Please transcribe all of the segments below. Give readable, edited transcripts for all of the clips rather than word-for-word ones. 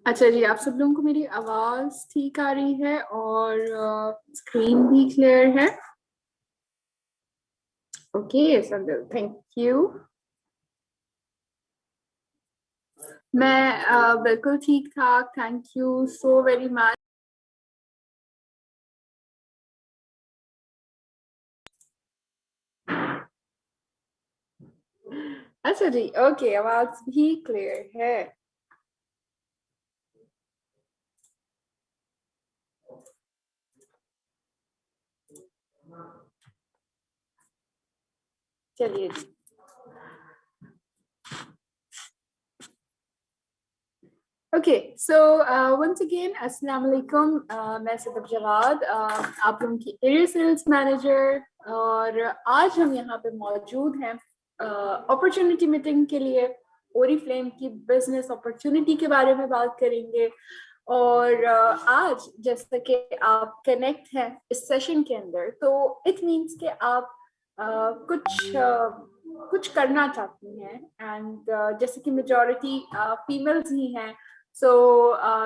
अच्छा जी, आप सब लोगों को मेरी आवाज ठीक आ रही है और स्क्रीन भी क्लियर है। Okay Sandal, thank you. मैं बिल्कुल ठीक ठाक, thank you so very much. अच्छा जी, ओके, आवाज भी क्लियर है। चलिए जी। ओके सो वंस अगेन अस्सलाम वालेकुम। मैं सदब जवाद, आप लोगों की एरिया सेल्स मैनेजर, और आज हम यहाँ पे मौजूद हैं अपॉर्चुनिटी मीटिंग के लिए। ओरिफ्लेम की बिजनेस अपॉर्चुनिटी के बारे में बात करेंगे। और आज जैसा कि आप कनेक्ट हैं इस सेशन के अंदर, तो इट मीन्स कि आप कुछ करना चाहती हैं। एंड जैसे कि मेजॉरिटी फीमेल्स ही हैं, सो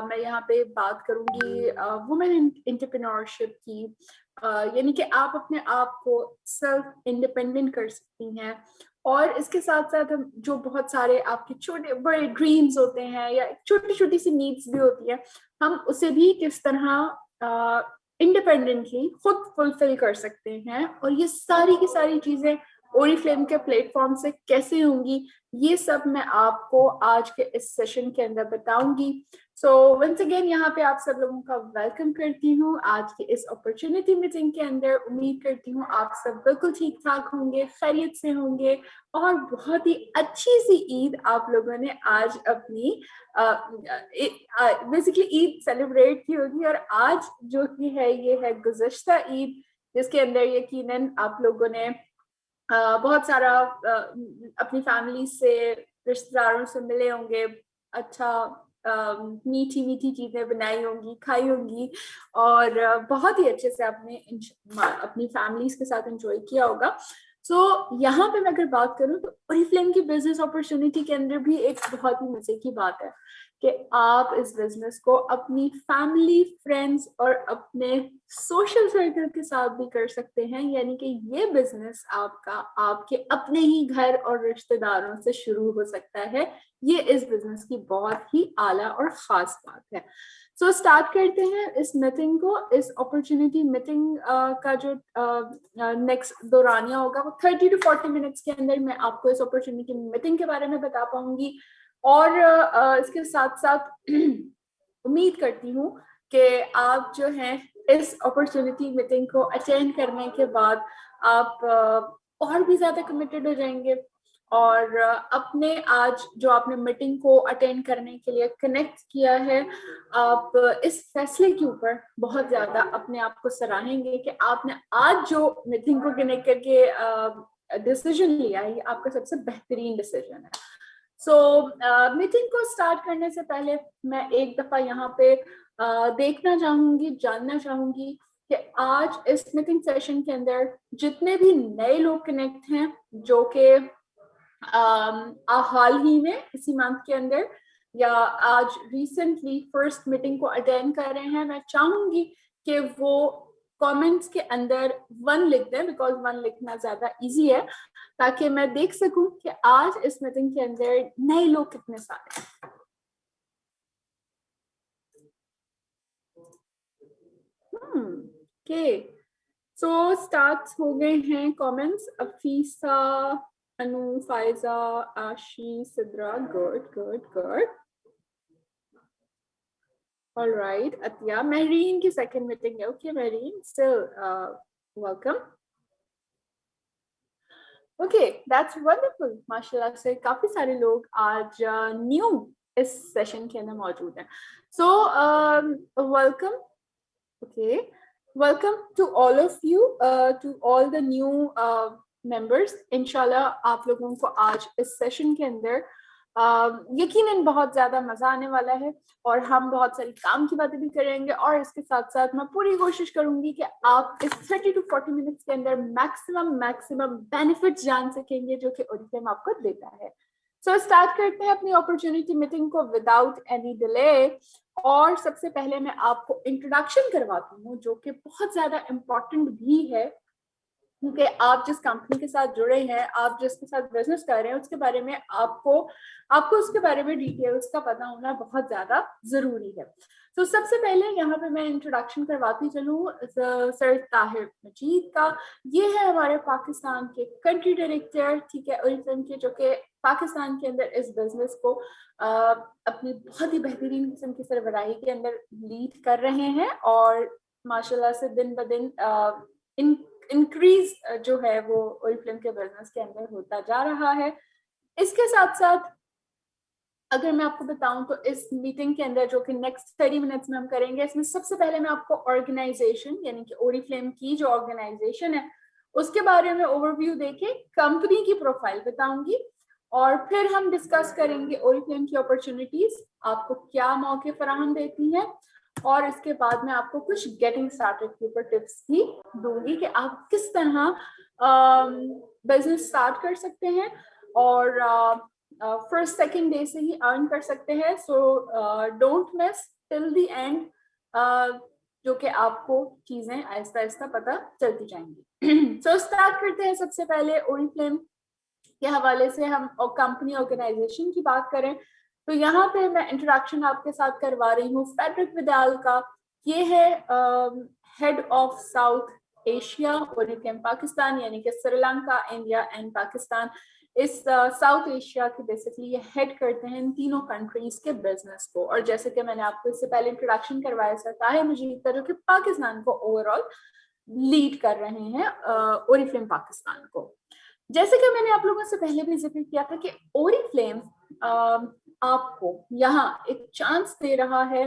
मैं यहाँ पे बात करूंगी वुमेन इंटरप्रेन्योरशिप की। यानी कि आप अपने आप को सेल्फ इंडिपेंडेंट कर सकती हैं। और इसके साथ साथ हम जो बहुत सारे आपके छोटे बड़े ड्रीम्स होते हैं या छोटी छोटी सी नीड्स भी होती है, हम उसे भी किस तरह इंडिपेंडेंटली खुद फुलफिल कर सकते हैं। और ये सारी की सारी चीजें ओरिफ्लेम के प्लेटफॉर्म से कैसे होंगी, ये सब मैं आपको आज के इस सेशन के अंदर बताऊंगी। सो वंस अगेन यहाँ पे आप सब लोगों का वेलकम करती हूँ आज की इस अपॉर्चुनिटी मीटिंग के अंदर। उम्मीद करती हूँ आप सब बिल्कुल ठीक ठाक होंगे, खैरियत से होंगे, और बहुत ही अच्छी सी ईद आप लोगों ने आज अपनी बेसिकली ईद सेलिब्रेट की होगी। और आज जो कि है ये है गुज़श्ता ईद, जिसके अंदर यकीनन आप लोगों ने बहुत सारा अपनी फैमिली से, रिश्तेदारों से मिले होंगे। अच्छा, मीठी मीठी चीजें बनाई होंगी, खाई होंगी, और बहुत ही अच्छे से आपने अपनी फैमिलीज के साथ एंजॉय किया होगा। सो यहाँ पे मैं अगर बात करूँ तो ओरिफ्लेम की बिजनेस अपॉर्चुनिटी के अंदर भी एक बहुत ही मजे की बात है कि आप इस बिजनेस को अपनी फैमिली, फ्रेंड्स और अपने सोशल सर्कल के साथ भी कर सकते हैं। यानी कि ये बिजनेस आपका आपके अपने ही घर और रिश्तेदारों से शुरू हो सकता है। ये इस बिजनेस की बहुत ही आला और खास बात है। सो स्टार्ट करते हैं इस मीटिंग को। इस अपॉर्चुनिटी मीटिंग का जो नेक्स्ट दौरानिया होगा वो 30 to 40 मिनट्स के अंदर मैं आपको इस अपॉर्चुनिटी मीटिंग के बारे में बता पाऊंगी। और इसके साथ साथ उम्मीद करती हूँ कि आप जो हैं इस अपॉर्चुनिटी मीटिंग को अटेंड करने के बाद आप और भी ज्यादा कमिटेड हो जाएंगे। और अपने आज जो आपने मीटिंग को अटेंड करने के लिए कनेक्ट किया है, आप इस फैसले के ऊपर बहुत ज्यादा अपने आप को सराहेंगे कि आपने आज जो मीटिंग को कनेक्ट करके डिसीजन लिया है, ये आपका सबसे बेहतरीन डिसीजन है। सो मीटिंग को स्टार्ट करने से पहले मैं एक दफा यहाँ पे देखना चाहूंगी, जानना चाहूंगी कि आज इस मीटिंग सेशन के अंदर जितने भी नए लोग कनेक्ट हैं, जो कि हाल ही में इसी मंथ के अंदर या आज रिसेंटली फर्स्ट मीटिंग को अटेंड कर रहे हैं, मैं चाहूंगी कि वो कमेंट्स के अंदर वन लिख दें, बिकॉज वन लिखना ज्यादा इजी है, ताकि मैं देख सकूं कि आज इस मीटिंग के अंदर नए लोग कितने सारे हैं। ओके, सो स्टार्ट हो गए हैं कमेंट्स। अफीसा, अनु, फायजा, आशी, Sidra, good good good. All right, Atya. Mehreen की second meeting है. Okay, Mehreen, still welcome. Okay, that's wonderful. माशाल्लाह से काफी सारे लोग आज न्यू इस सेशन के अंदर मौजूद हैं. So welcome. Okay, welcome to all of you, to all the new members. इंशाल्लाह आप लोगों को आज इस सेशन के अंदर यकीनन बहुत ज्यादा मजा आने वाला है, और हम बहुत सारी काम की बातें भी करेंगे। और इसके साथ साथ मैं पूरी कोशिश करूंगी कि आप इस 30 to 40 मिनट्स के अंदर मैक्सिमम मैक्सिमम बेनिफिट्स जान सकेंगे जो कि ओरिफ्लेम आपको देता है। सो स्टार्ट करते हैं अपनी अपॉर्चुनिटी मीटिंग को विदाउट एनी डिले। और सबसे पहले मैं आपको इंट्रोडक्शन करवाती हूँ, जो कि बहुत ज्यादा इम्पोर्टेंट भी है, क्योंकि आप जिस कंपनी के साथ जुड़े हैं, आप जिसके साथ बिजनेस कर रहे हैं, उसके बारे में आपको उसके बारे में डिटेल्स का पता होना बहुत ज्यादा जरूरी है। तो सबसे पहले यहाँ पे मैं इंट्रोडक्शन करवाती चलूँ सर ताहिर मजीद का। ये है हमारे पाकिस्तान के कंट्री डायरेक्टर, ठीक है, ओरिफ्लेम के, जो कि पाकिस्तान के अंदर इस बिजनेस को अपनी बहुत ही बेहतरीन किस्म की सरबराही के अंदर लीड कर रहे हैं और माशाल्लाह से दिन ब दिन इंक्रीज जो है वो ओरिफ्लेम के बिजनेस के अंदर होता जा रहा है। इसके साथ साथ अगर मैं आपको बताऊं तो इस मीटिंग के अंदर, जो कि नेक्स्ट 30 मिनट्स में हम करेंगे, इसमें सबसे पहले मैं आपको ऑर्गेनाइजेशन यानी कि ओरिफ्लेम की जो ऑर्गेनाइजेशन है उसके बारे में ओवरव्यू देके कंपनी की प्रोफाइल बताऊंगी और फिर हम डिस्कस करेंगे ओरिफ्लेम की अपॉर्चुनिटीज आपको क्या मौके फराहम देती हैं, और इसके बाद मैं आपको कुछ गेटिंग स्टार्टेड के ऊपर टिप्स भी दूंगी कि आप किस तरह बिजनेस स्टार्ट कर सकते हैं और फर्स्ट सेकंड डे से ही अर्न कर सकते हैं। So don't miss till the end, जो कि आपको चीजें आहिस्ता आहिस्ता पता चलती जाएंगी। सो स्टार्ट करते हैं। सबसे पहले ओरिफ्लेम के हवाले से हम कंपनी ऑर्गेनाइजेशन की बात करें तो यहाँ पे मैं इंट्रोडक्शन आपके साथ करवा रही हूँ फेडरिक विदाल का। ये है head of south Asia Oriflame Pakistan, यानी कि श्रीलंका, इंडिया एंड पाकिस्तान। इस साउथ एशिया के बेसिकली ये हेड करते हैं इन तीनों कंट्रीज के बिजनेस को। और जैसे कि मैंने आपको इससे पहले इंट्रोडक्शन करवाया सर ताहिर मजीद का, जो कि पाकिस्तान को ओवरऑल लीड कर रहे हैं ओरिफ्लेम पाकिस्तान को। जैसे कि मैंने आप लोगों से पहले भी जिक्र किया था कि ओरिफ्लेम आपको यहाँ एक चांस दे रहा है,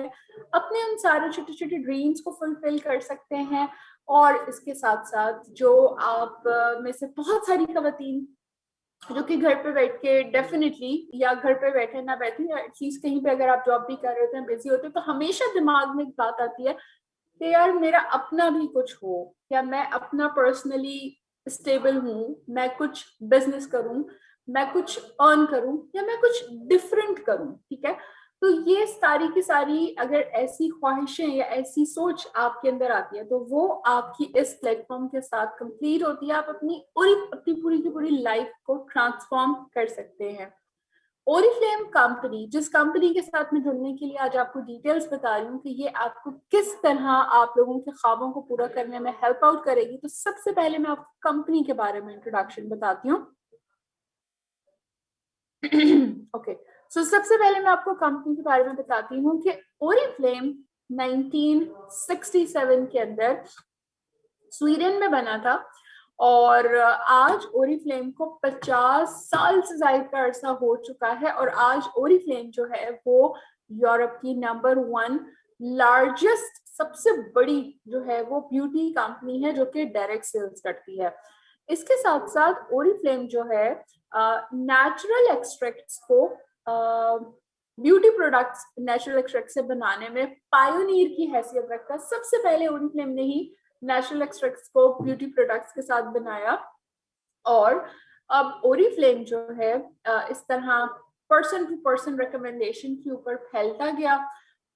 अपने उन सारे छोटे छोटे ड्रीम्स को फुलफिल कर सकते हैं। और इसके साथ साथ जो आप में से बहुत सारी खवातीन जो कि घर पे बैठ के डेफिनेटली, या घर पे बैठे ना बैठे, या एटलीस्ट कहीं पे अगर आप जॉब भी कर रहे होते हैं, बिजी होते हैं, तो हमेशा दिमाग में एक बात आती है कि यार मेरा अपना भी कुछ हो, या मैं अपना पर्सनली स्टेबल हूँ, मैं कुछ बिजनेस करूँ, मैं कुछ अर्न करूँ, या मैं कुछ डिफरेंट करूँ, ठीक है। तो ये सारी की सारी अगर ऐसी ख्वाहिशें या ऐसी सोच आपके अंदर आती है तो वो आपकी इस प्लेटफॉर्म के साथ कंप्लीट होती है। आप अपनी पूरी की पूरी लाइफ को ट्रांसफॉर्म कर सकते हैं। ओरिफ्लेम कंपनी, जिस कंपनी के साथ में जुड़ने के लिए आज आपको डिटेल्स बता रही हूँ कि ये आपको किस तरह आप लोगों के ख्वाबों को पूरा करने में हेल्प आउट करेगी, तो सबसे पहले मैं आपको कंपनी के बारे में इंट्रोडक्शन बताती हूँ। ओके, सो सबसे पहले मैं आपको कंपनी के बारे में बताती हूँ कि ओरिफ्लेम 1967 के अंदर स्वीडन में बना था और आज ओरिफ्लेम को 50 साल से ज्यादा का अरसा हो चुका है। और आज ओरिफ्लेम जो है वो यूरोप की नंबर 1 लार्जेस्ट, सबसे बड़ी जो है वो ब्यूटी कंपनी है, जो कि डायरेक्ट सेल्स करती है। इसके साथ साथ ओरिफ्लेम जो है नेचुरल एक्सट्रैक्ट्स को ब्यूटी प्रोडक्ट्स नेचुरल एक्सट्रैक्ट से बनाने में पायोनियर की हैसियत रखता है। सबसे पहले ओरिफ्लेम ने ही नेचुरल एक्सट्रैक्ट्स को ब्यूटी प्रोडक्ट्स के साथ बनाया और अब ओरिफ्लेम जो है इस तरह पर्सन टू पर्सन रिकमेंडेशन के ऊपर फैलता गया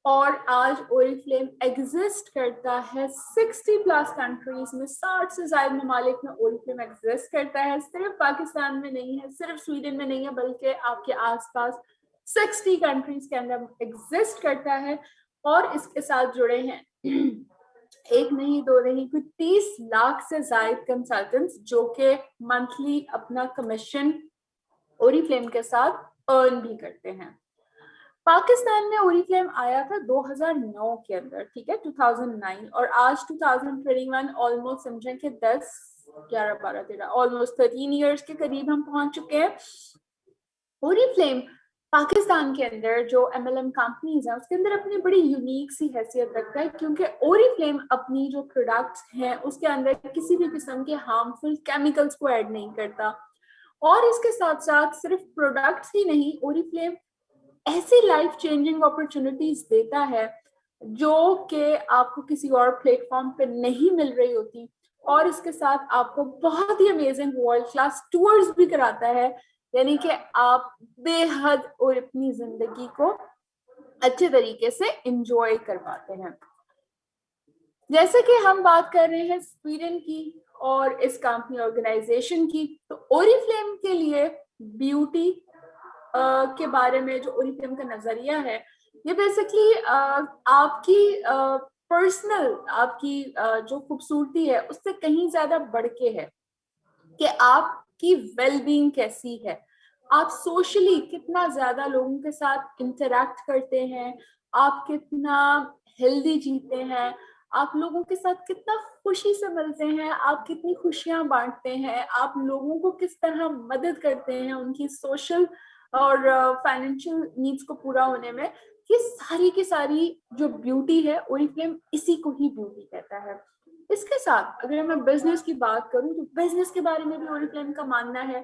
और आज ओरिफ्लेम एग्जिस्ट करता है 60+ कंट्रीज में, 60 से ज्यादा ममालिक में ओरिफ्लेम एग्जिस्ट करता है। सिर्फ पाकिस्तान में नहीं है, सिर्फ स्वीडन में नहीं है, बल्कि आपके आसपास 60 कंट्रीज के अंदर एग्जिस्ट करता है। और इसके साथ जुड़े हैं एक नहीं दो नहीं, कुछ 30 लाख से ज्यादा कंसल्टेंट्स जो कि मंथली अपना कमीशन ओरिफ्लेम के साथ अर्न भी करते हैं। पाकिस्तान में ओरिफ्लेम आया था 2009 के अंदर, ठीक है, 2009, और आज 2021 ऑलमोस्ट समझें कि 10 11 12 13 ऑलमोस्ट 13 इयर्स के करीब हम पहुंच चुके हैं। ओरिफ्लेम पाकिस्तान के अंदर जो MLM कंपनीज हैं उसके अंदर अपनी बड़ी यूनिक सी हैसियत रखता है, क्योंकि ओरिफ्लेम अपनी जो प्रोडक्ट्स हैं उसके अंदर किसी भी किस्म के हार्मफुल केमिकल्स को ऐड नहीं करता। और इसके साथ साथ सिर्फ प्रोडक्ट्स ही नहीं, ओरिफ्लेम ऐसी लाइफ चेंजिंग अपॉर्चुनिटीज देता है जो कि आपको किसी और प्लेटफॉर्म पे नहीं मिल रही होती। और इसके साथ आपको बहुत ही अमेजिंग वर्ल्ड क्लास टूर्स भी कराता है यानी कि आप बेहद और अपनी जिंदगी को अच्छे तरीके से एंजॉय कर पाते हैं। जैसे कि हम बात कर रहे हैं स्वीडन की और इस कंपनी ऑर्गेनाइजेशन की, तो ओरिफ्लेम के लिए ब्यूटी के बारे में जो ओरिफ्लेम का नजरिया है, ये बेसिकली आपकी पर्सनल, आपकी जो खूबसूरती है उससे कहीं ज्यादा बढ़ के है कि आपकी वेलबींग कैसी है, आप सोशली कितना ज्यादा लोगों के साथ इंटरेक्ट करते हैं, आप कितना हेल्दी जीते हैं, आप लोगों के साथ कितना खुशी से मिलते हैं, आप कितनी खुशियां बांटते हैं, आप लोगों को किस तरह मदद करते हैं उनकी सोशल और फाइनेंशियल नीड्स को पूरा होने में। ये सारी की सारी जो ब्यूटी है, ओरिफ्लेम इसी को ही ब्यूटी कहता है। इसके साथ अगर मैं बिजनेस की बात करूं, तो बिजनेस के बारे में भी ओरिफ्लेम का मानना है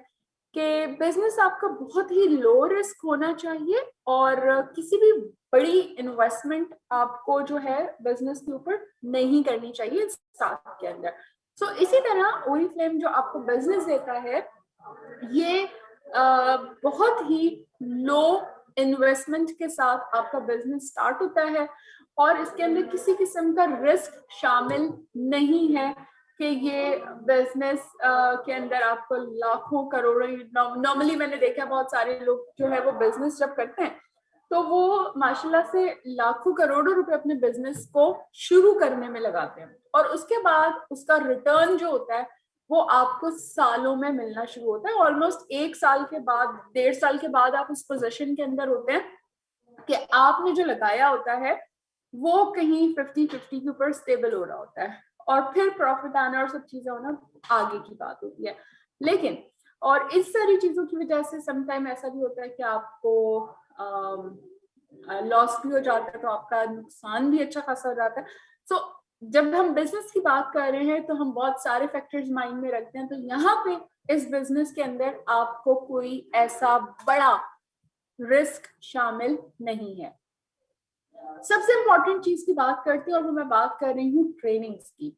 कि बिजनेस आपका बहुत ही लो रिस्क होना चाहिए और किसी भी बड़ी इन्वेस्टमेंट आपको जो है बिजनेस के ऊपर नहीं करनी चाहिए स्टार्ट के अंदर। सो इसी तरह ओरिफ्लेम जो आपको बिजनेस देता है, ये बहुत ही लो इन्वेस्टमेंट के साथ आपका बिजनेस स्टार्ट होता है और इसके अंदर किसी किस्म का रिस्क शामिल नहीं है कि ये बिजनेस के अंदर आपको लाखों करोड़ों, नॉर्मली मैंने देखा बहुत सारे लोग जो है वो बिजनेस जब करते हैं तो वो माशाल्लाह से लाखों करोड़ों रुपए अपने बिजनेस को शुरू करने में लगाते हैं और उसके बाद उसका रिटर्न जो होता है वो आपको सालों में मिलना शुरू होता है। ऑलमोस्ट 1 साल के बाद, 1.5 साल के बाद आप उस पोजीशन के अंदर होते हैं कि आपने जो लगाया होता है वो कहीं 50-50 के ऊपर स्टेबल हो रहा होता है और फिर प्रॉफिट आना और सब चीजें होना आगे की बात होती है। लेकिन और इस सारी चीजों की वजह से समटाइम ऐसा भी होता है कि आपको लॉस भी हो जाता है, तो आपका नुकसान भी अच्छा खासा हो जाता है। सो जब हम बिजनेस की बात कर रहे हैं तो हम बहुत सारे फैक्टर्स माइंड में रखते हैं, तो यहाँ पे इस बिजनेस के अंदर आपको कोई ऐसा बड़ा रिस्क शामिल नहीं है। सबसे इंपॉर्टेंट चीज की बात करती हूँ और वो मैं बात कर रही हूँ ट्रेनिंग्स की,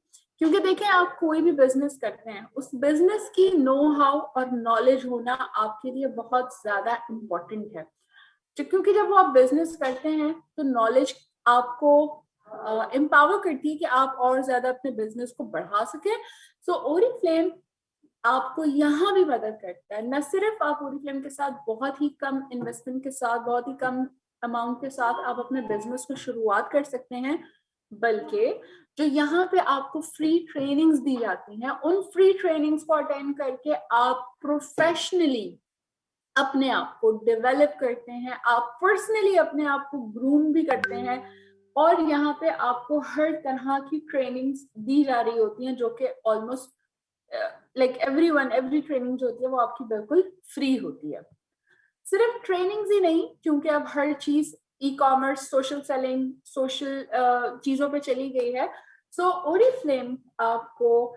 क्योंकि देखें आप कोई भी बिजनेस करते हैं उस बिजनेस की नो हाउ और नॉलेज होना आपके लिए बहुत ज्यादा इम्पोर्टेंट है, क्योंकि जब वो आप बिजनेस करते हैं तो नॉलेज आपको एम्पावर करती है कि आप और ज्यादा अपने बिजनेस को बढ़ा सकें। सो ओरिफ्लेम आपको यहाँ भी मदद करता है। न सिर्फ आप ओरिफ्लेम के साथ बहुत ही कम इन्वेस्टमेंट के साथ, बहुत ही कम अमाउंट के साथ आप अपने बिजनेस को शुरुआत कर सकते हैं, बल्कि जो यहाँ पे आपको फ्री ट्रेनिंग्स दी जाती हैं, उन फ्री ट्रेनिंग्स को अटेंड करके आप प्रोफेशनली अपने आप को डेवलप करते हैं, आप पर्सनली अपने आप को ग्रूम भी करते हैं और यहाँ पे आपको हर तरह की ट्रेनिंग्स दी जा रही होती हैं जो कि ऑलमोस्ट लाइक एवरी ट्रेनिंग जो होती है वो आपकी बिल्कुल फ्री होती है। सिर्फ ट्रेनिंग्स ही नहीं, क्योंकि अब हर चीज e commerce, social selling, social चीजों पे चली गई है। सो ओरिफ्लेम आपको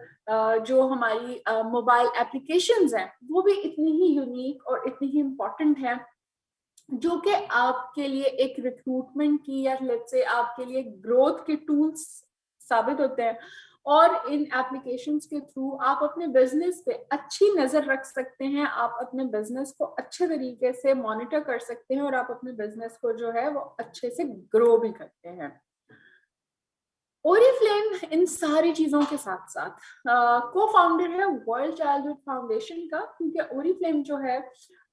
जो हमारी मोबाइल एप्लीकेशंस हैं वो भी इतनी ही यूनिक और इतनी ही इम्पोर्टेंट है, जो कि आपके लिए एक रिक्रूटमेंट की या लेट्स से आपके लिए ग्रोथ के टूल्स साबित होते हैं और इन एप्लीकेशंस के थ्रू आप अपने बिजनेस पे अच्छी नजर रख सकते हैं, आप अपने बिजनेस को अच्छे तरीके से मॉनिटर कर सकते हैं और आप अपने बिजनेस को जो है वो अच्छे से ग्रो भी करते हैं। ओरिफ्लेम इन सारी चीजों के साथ साथ को फाउंडर है वर्ल्ड चाइल्डहुड फाउंडेशन का, क्योंकि ओरिफ्लेम जो है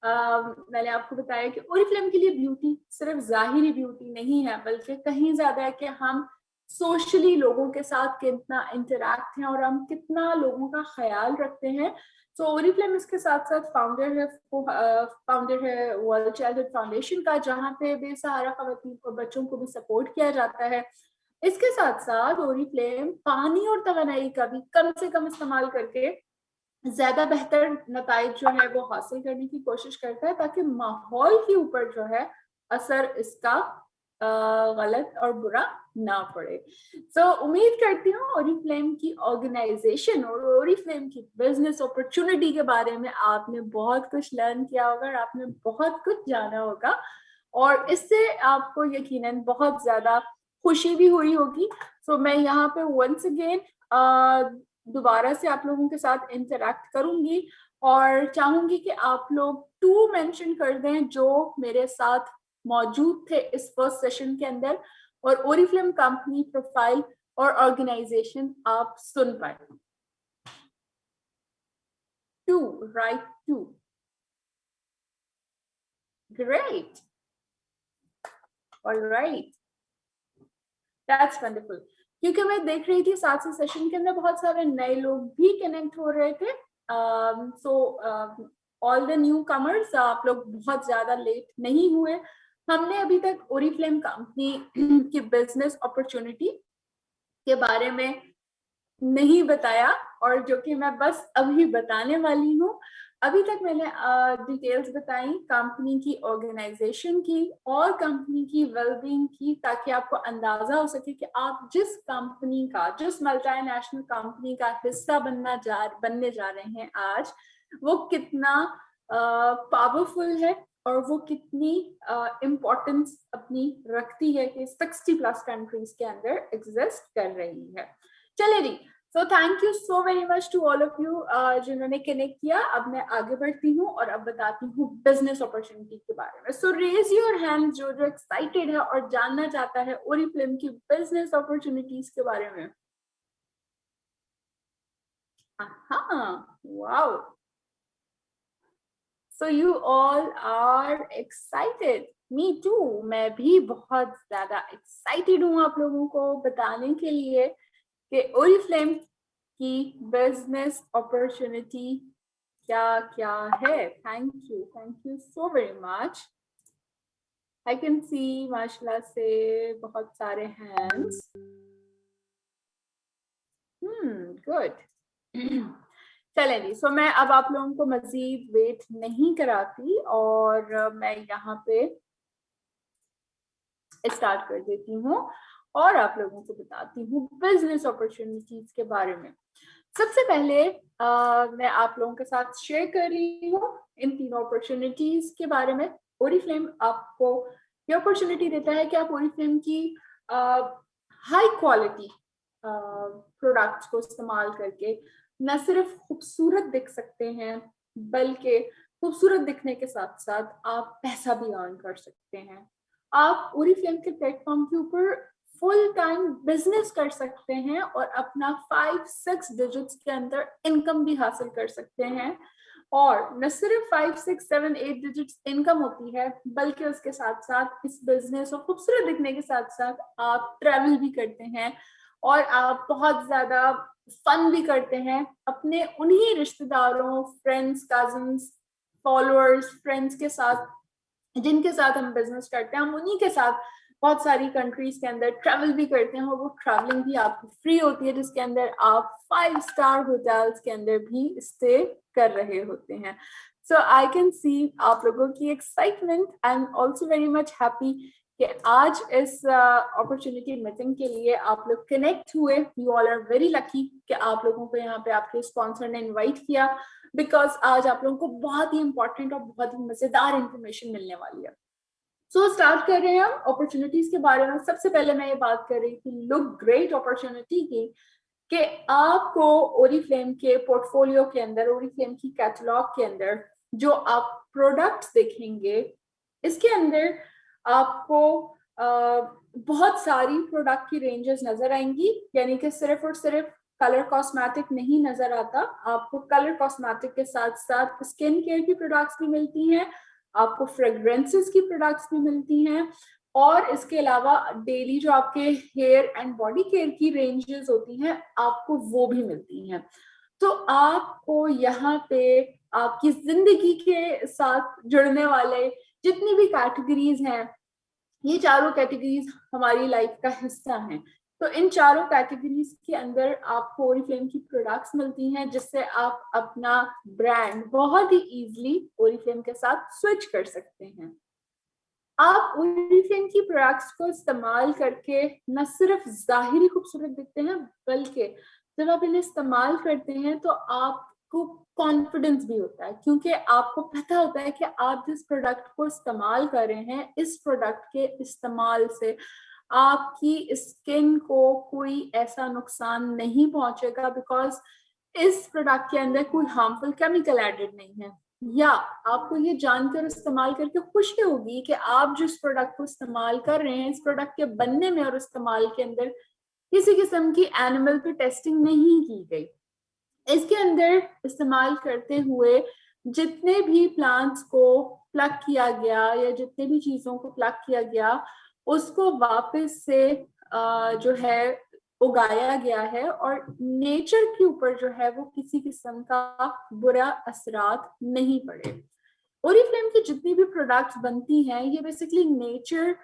मैंने आपको बताया कि ओरिफ्लेम के लिए ब्यूटी सिर्फ जाहिरी ब्यूटी नहीं है, बल्कि कहीं ज्यादा है कि हम सोशली लोगों के साथ कितना इंटरैक्ट हैं और हम कितना लोगों का ख्याल रखते हैं। तो ओरिफ्लेम इसके साथ साथ फाउंडर है वर्ल्ड चाइल्डहुड फाउंडेशन का, जहाँ पे बेसहारा खवातीन और बच्चों को भी सपोर्ट किया जाता है। इसके साथ साथ ओरिफ्लेम पानी और तवानाई का भी कम से कम इस्तेमाल करके ज्यादा बेहतर नताइज जो है वो हासिल करने की कोशिश करता है, ताकि माहौल के ऊपर जो है असर इसका गलत और बुरा ना पड़े। तो उम्मीद करती हूँ ओरिफ्लेम की ऑर्गेनाइजेशन और ओरिफ्लेम की बिजनेस अपॉर्चुनिटी के बारे में आपने बहुत कुछ लर्न किया होगा और आपने बहुत कुछ जाना होगा और इससे आपको यकीनन बहुत ज्यादा खुशी भी हुई होगी। सो मैं यहाँ पे वंस अगेन दोबारा से आप लोगों के साथ इंटरेक्ट करूंगी और चाहूंगी कि आप लोग 2 मेंशन कर दें जो मेरे साथ मौजूद थे इस फर्स्ट सेशन के अंदर, और ओरिफ्लेम कंपनी प्रोफाइल और ऑर्गेनाइजेशन आप सुन पाए। 2, right, 2, great, alright, that's wonderful. क्योंकि मैं देख रही थी साथ से सेशन के अंदर बहुत सारे नए लोग भी कनेक्ट हो रहे थे, so all the new commerce, आप लोग बहुत ज्यादा लेट नहीं हुए। हमने अभी तक ओरिफ्लेम कंपनी की बिजनेस अपॉर्चुनिटी के बारे में नहीं बताया, और जो कि मैं बस अभी बताने वाली हूँ। अभी तक मैंने डिटेल्स बताई कंपनी की, ऑर्गेनाइजेशन की और कंपनी की वेलबींग की, ताकि आपको अंदाजा हो सके कि आप जिस कंपनी का, जिस मल्टीनेशनल कंपनी का हिस्सा बनने जा रहे हैं आज, वो कितना पावरफुल है और वो कितनी इम्पोर्टेंस अपनी रखती है कि 60+ कंट्रीज के अंदर एग्जिस्ट कर रही है। चलिए जी, so thank you so very much to all of you जिन्होंने कनेक्ट किया। अब मैं आगे बढ़ती हूँ और अब बताती हूँ बिजनेस अपॉर्चुनिटी के बारे में। सो रेज योर हैंड जो जो एक्साइटेड है और जानना चाहता है ओरिफ्लेम की बिजनेस अपॉर्चुनिटीज के बारे में। हाँ, wow, so you all are excited, me too, मैं भी बहुत ज्यादा एक्साइटेड हूँ आप लोगों को बताने के लिए कि ओरिफ्लेम की बिजनेस अपॉर्चुनिटी क्या क्या है। Thank you so very much. I can see माशाल्लाह से बहुत सारे हैंड्स। गुड। चले जी, सो मैं अब आप लोगों को मजीद वेट नहीं कराती और मैं यहाँ पे स्टार्ट कर देती हूँ और आप लोगों को बताती हूँ बिजनेस अपॉर्चुनिटीज के बारे में। सबसे पहले मैं आप लोगों के साथ शेयर कर रही हूँ इन तीनों अपॉर्चुनिटीज के बारे में। ओरिफ्लेम आपको ये अपॉर्चुनिटी देता है कि आप ओरिफ्लेम की हाई क्वालिटी प्रोडक्ट्स को इस्तेमाल करके न सिर्फ खूबसूरत दिख सकते हैं, बल्कि खूबसूरत दिखने के साथ साथ आप पैसा भी अर्न कर सकते हैं। आप ओरिफ्लेम के प्लेटफॉर्म के ऊपर फुल टाइम बिजनेस कर सकते हैं और अपना 5-6 डिजिट्स के अंदर इनकम भी हासिल कर सकते हैं। और न सिर्फ 5-6-7-8 डिजिट्स इनकम होती है, बल्कि उसके साथ साथ इस बिजनेस और खूबसूरत दिखने के साथ साथ आप ट्रैवल भी करते हैं और आप बहुत ज्यादा फन भी करते हैं अपने उन्हीं रिश्तेदारों, फ्रेंड्स, कजिन्स, फॉलोअर्स, फ्रेंड्स के साथ जिनके साथ हम बिजनेस करते हैं। हम उन्हीं के साथ बहुत सारी कंट्रीज के अंदर ट्रैवल भी करते हैं और वो ट्रैवलिंग भी आपकी फ्री होती है, जिसके अंदर आप 5 स्टार होटल्स के अंदर भी स्टे कर रहे होते हैं। सो आई कैन सी आप लोगों की excitement. I am also very much happy कि आज इस अपॉर्चुनिटी मीटिंग के लिए आप लोग कनेक्ट हुए। You all are very lucky कि आप लोगों को यहाँ पे आपके स्पॉन्सर ने इन्वाइट किया, बिकॉज आज आप लोगों को बहुत ही इंपॉर्टेंट और बहुत ही मजेदार इंफॉर्मेशन मिलने वाली है। सो स्टार्ट कर रहे हैं हम अपॉर्चुनिटीज के बारे में। सबसे पहले मैं ये बात कर रही थी लुक ग्रेट अपॉर्चुनिटी की, कि आपको ओरिफ्लेम के पोर्टफोलियो के अंदर, ओरिफ्लेम की कैटलॉग के अंदर जो आप प्रोडक्ट्स देखेंगे, इसके अंदर आपको बहुत सारी प्रोडक्ट की रेंजेस नजर आएंगी। यानी कि सिर्फ और सिर्फ कलर कॉस्मेटिक नहीं नजर आता, आपको कलर कॉस्मेटिक के साथ साथ स्किन केयर की प्रोडक्ट्स भी मिलती हैं, आपको फ्रेग्रेंसेस की प्रोडक्ट्स भी मिलती हैं, और इसके अलावा डेली जो आपके हेयर एंड बॉडी केयर की रेंजेस होती हैं, आपको वो भी मिलती हैं। तो आपको यहाँ पे आपकी जिंदगी के साथ जुड़ने वाले जितनी भी कैटेगरीज हैं, ये चारों कैटेगरीज हमारी लाइफ का हिस्सा हैं। तो इन चारों कैटेगरीज के अंदर आपको ओरिफ्लेम की प्रोडक्ट्स मिलती हैं, जिससे आप अपना ब्रांड बहुत ही इजीली ओरिफ्लेम के साथ स्विच कर सकते हैं। आप ओरिफ्लेम की प्रोडक्ट्स को इस्तेमाल करके न सिर्फ जाहिरी खूबसूरत दिखते हैं, बल्कि जब आप इन्हें इस्तेमाल करते हैं तो आपको कॉन्फिडेंस भी होता है, क्योंकि आपको पता होता है कि आप जिस प्रोडक्ट को इस्तेमाल कर रहे हैं, इस प्रोडक्ट के इस्तेमाल से आपकी स्किन को कोई ऐसा नुकसान नहीं पहुंचेगा, बिकॉज इस प्रोडक्ट के अंदर कोई हार्मफुल केमिकल एडेड नहीं है। या आपको ये जानकर इस्तेमाल करके खुशी होगी कि आप जिस प्रोडक्ट को इस्तेमाल कर रहे हैं, इस प्रोडक्ट के बनने में और इस्तेमाल के अंदर किसी किस्म की एनिमल पे टेस्टिंग नहीं की गई। इसके अंदर इस्तेमाल करते हुए जितने भी प्लांट्स को प्लग किया गया या जितने भी चीजों को प्लग किया गया, उसको वापस से जो है उगाया गया है, और नेचर के ऊपर जो है वो किसी किस्म का बुरा असरात नहीं पड़े। ओरिफ्लेम की जितनी भी प्रोडक्ट्स बनती हैं ये बेसिकली नेचर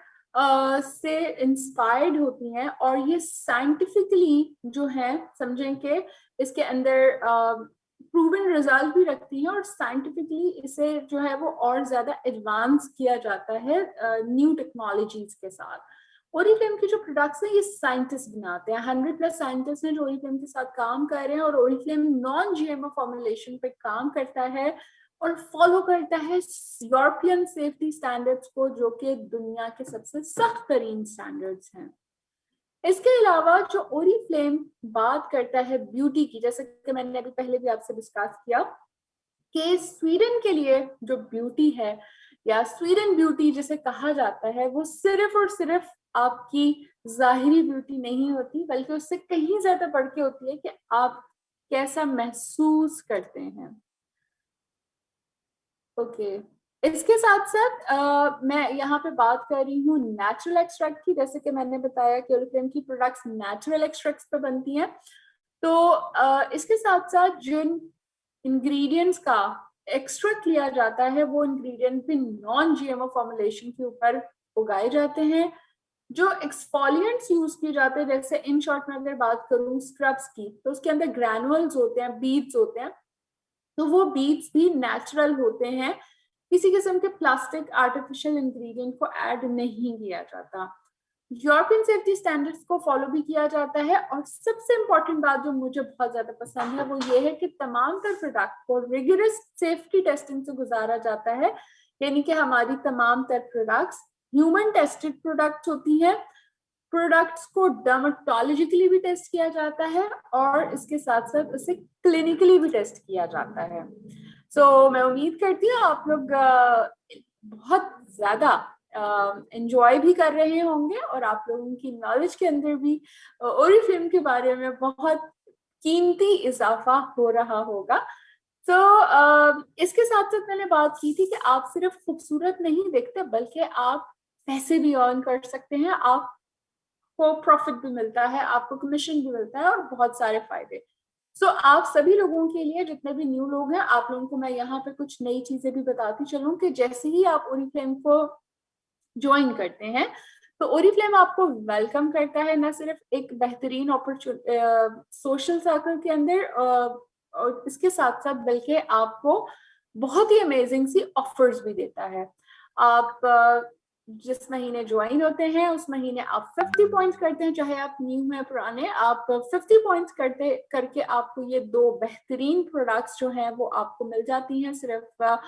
से इंस्पायर्ड होती हैं, और ये साइंटिफिकली जो है समझें कि इसके अंदर प्रूवन रिजल्ट भी रखती हैं, और साइंटिफिकली इसे जो है वो और ज्यादा एडवांस किया जाता है न्यू टेक्नोलॉजीज के साथ। ओरिफ्लेम की जो प्रोडक्ट्स हैं ये साइंटिस्ट बनाते हैं, 100+ साइंटिस्ट हैं जो ओरिफ्लेम के साथ काम कर रहे हैं, और ओरिफ्लेम नॉन जीएमओ फॉर्मुलेशन पे काम करता है और फॉलो करता है यूरोपियन सेफ्टी स्टैंडर्ड्स को, जो कि दुनिया के सबसे सख्त तरीन स्टैंडर्ड्स हैं। इसके अलावा जो ओरिफ्लेम बात करता है ब्यूटी की, जैसे कि मैंने अभी पहले भी आपसे डिस्कस किया कि स्वीडन के लिए जो ब्यूटी है या स्वीडन ब्यूटी जिसे कहा जाता है, वो सिर्फ और सिर्फ आपकी जाहिरी ब्यूटी नहीं होती, बल्कि उससे कहीं ज्यादा बढ़ के होती है कि आप कैसा महसूस करते हैं। ओके, इसके साथ साथ मैं यहाँ पे बात कर रही हूँ नेचुरल एक्सट्रैक्ट की। जैसे कि मैंने बताया कि ओरिफ्लेम की प्रोडक्ट्स नेचुरल एक्सट्रैक्ट्स पे बनती हैं, तो इसके साथ साथ जिन इंग्रेडिएंट्स का एक्सट्रैक्ट लिया जाता है वो इंग्रेडिएंट भी नॉन जीएमओ फॉर्मुलेशन के ऊपर उगाए जाते हैं। जो एक्सफोलिएंट्स यूज किए जाते हैं, जैसे इन शॉर्ट में अगर बात करूँ स्क्रब्स की, तो उसके अंदर ग्रैनुअल्स होते हैं, बीड्स होते हैं, तो वो बीड्स भी नेचुरल होते हैं, किसी किस्म के प्लास्टिक आर्टिफिशियल इंग्रेडिएंट को ऐड नहीं किया जाता। यूरोपियन सेफ्टी स्टैंडर्ड्स को फॉलो भी किया जाता है, और सबसे इंपॉर्टेंट बात जो मुझे बहुत ज्यादा पसंद है वो ये है कि तमाम तर प्रोडक्ट को रिगरस सेफ्टी टेस्टिंग से गुजारा जाता है, यानी कि हमारी तमाम तर प्रोडक्ट्स ह्यूमन टेस्टेड प्रोडक्ट्स होती हैं। प्रोडक्ट्स को डर्मेटोलॉजिकली भी टेस्ट किया जाता है, और इसके साथ साथ उसे क्लिनिकली भी टेस्ट किया जाता है। मैं उम्मीद करती हूँ आप लोग बहुत ज्यादा एंजॉय भी कर रहे होंगे, और आप लोगों की नॉलेज के अंदर भी ओरिफ्लेम के बारे में बहुत कीमती इजाफा हो रहा होगा। इसके साथ साथ मैंने बात की थी कि आप सिर्फ खूबसूरत नहीं दिखते, बल्कि आप पैसे भी अर्न कर सकते हैं, आपको प्रॉफिट भी मिलता है, आपको कमीशन भी मिलता है, और बहुत सारे फायदे। आप सभी लोगों के लिए, जितने भी न्यू लोग हैं, आप लोगों को मैं यहाँ पे कुछ नई चीजें भी बताती चलूं कि जैसे ही आप ओरिफ्लेम को ज्वाइन करते हैं, तो ओरिफ्लेम आपको वेलकम करता है, न सिर्फ एक बेहतरीन सोशल सर्कल के अंदर, और इसके साथ साथ बल्कि आपको बहुत ही अमेजिंग सी ऑफर्स भी देता है। आप जिस महीने ज्वाइन होते हैं उस महीने आप 50 पॉइंट्स करते हैं, चाहे आप न्यू हैं पुराने, आप 50 पॉइंट्स करते करके आपको ये 2 बेहतरीन प्रोडक्ट्स जो हैं वो आपको मिल जाती हैं सिर्फ।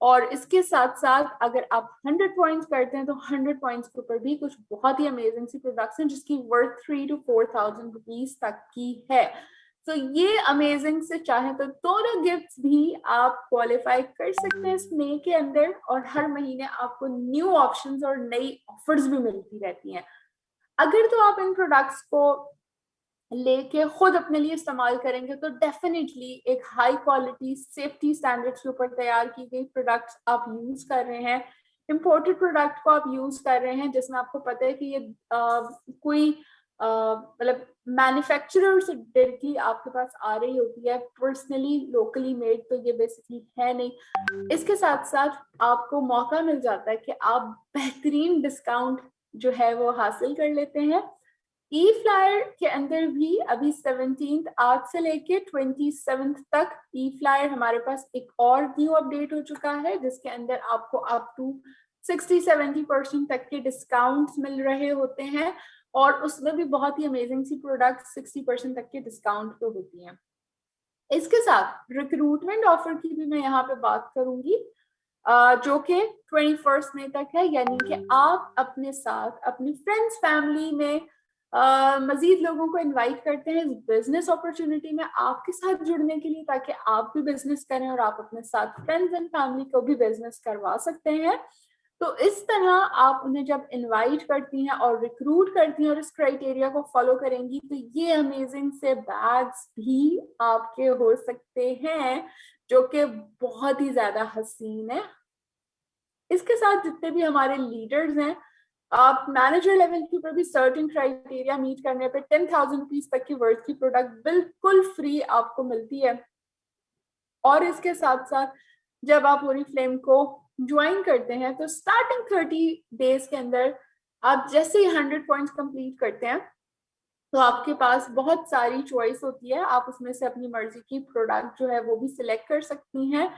और इसके साथ साथ अगर आप 100 पॉइंट्स करते हैं तो 100 पॉइंट्स के ऊपर भी कुछ बहुत ही अमेजिंग सी प्रोडक्ट्स हैं जिसकी वर्थ 3 to 4,000 रुपीज तक की है। ये अमेजिंग से चाहे तो दोनों गिफ्ट्स भी आप क्वालिफाई कर सकते हैं इस मई के अंदर, और हर महीने आपको न्यू ऑप्शंस और नई ऑफर्स भी मिलती रहती हैं। अगर तो आप इन प्रोडक्ट्स को लेके खुद अपने लिए इस्तेमाल करेंगे तो डेफिनेटली एक हाई क्वालिटी सेफ्टी स्टैंडर्ड्स के ऊपर तैयार की गई प्रोडक्ट्स आप यूज कर रहे हैं, इम्पोर्टेड प्रोडक्ट को आप यूज कर रहे हैं, जिसमें आपको पता है कि ये कोई मतलब मैन्युफैक्चरर से डायरेक्टली आपके पास आ रही होती है, पर्सनली लोकली मेड तो ये बेसिकली है नहीं। इसके साथ साथ आपको मौका मिल जाता है कि आप बेहतरीन डिस्काउंट जो है वो हासिल कर लेते हैं। ई फ्लायर के अंदर भी अभी 17 आज से लेके 27 तक ई फ्लायर हमारे पास एक और न्यू अपडेट हो चुका है, जिसके अंदर आपको अप टू 60-70% तक के डिस्काउंट्स मिल रहे होते हैं, और उसमें भी बहुत ही अमेजिंग सी प्रोडक्ट 60% तक के डिस्काउंट पे होती हैं। इसके साथ रिक्रूटमेंट ऑफर की भी मैं यहाँ पे बात करूंगी, जो कि 21 मई तक है, यानी कि आप अपने साथ अपनी फ्रेंड्स फैमिली में मजीद लोगों को इनवाइट करते हैं इस बिजनेस अपॉर्चुनिटी में आपके साथ जुड़ने के लिए, ताकि आप भी बिजनेस करें और आप अपने साथ फ्रेंड्स एंड फैमिली को भी बिजनेस करवा सकते हैं। तो इस तरह आप उन्हें जब इनवाइट करती हैं और रिक्रूट करती हैं और इस क्राइटेरिया को फॉलो करेंगी, तो ये अमेजिंग से बैग्स भी आपके हो सकते हैं जो कि बहुत ही ज्यादा हसीन है। इसके साथ जितने भी हमारे लीडर्स हैं, आप मैनेजर लेवल के ऊपर भी सर्टेन क्राइटेरिया मीट करने पे 10,000 रुपीज तक की वर्थ की प्रोडक्ट बिल्कुल फ्री आपको मिलती है। और इसके साथ साथ जब आप ओरिफ्लेम को ज्वाइन करते हैं तो स्टार्टिंग 30 डेज के अंदर आप जैसे ही 100 पॉइंट्स कंप्लीट करते हैं तो आपके पास बहुत सारी चॉइस होती है, आप उसमें से अपनी मर्जी की प्रोडक्ट जो है वो भी सिलेक्ट कर सकती हैं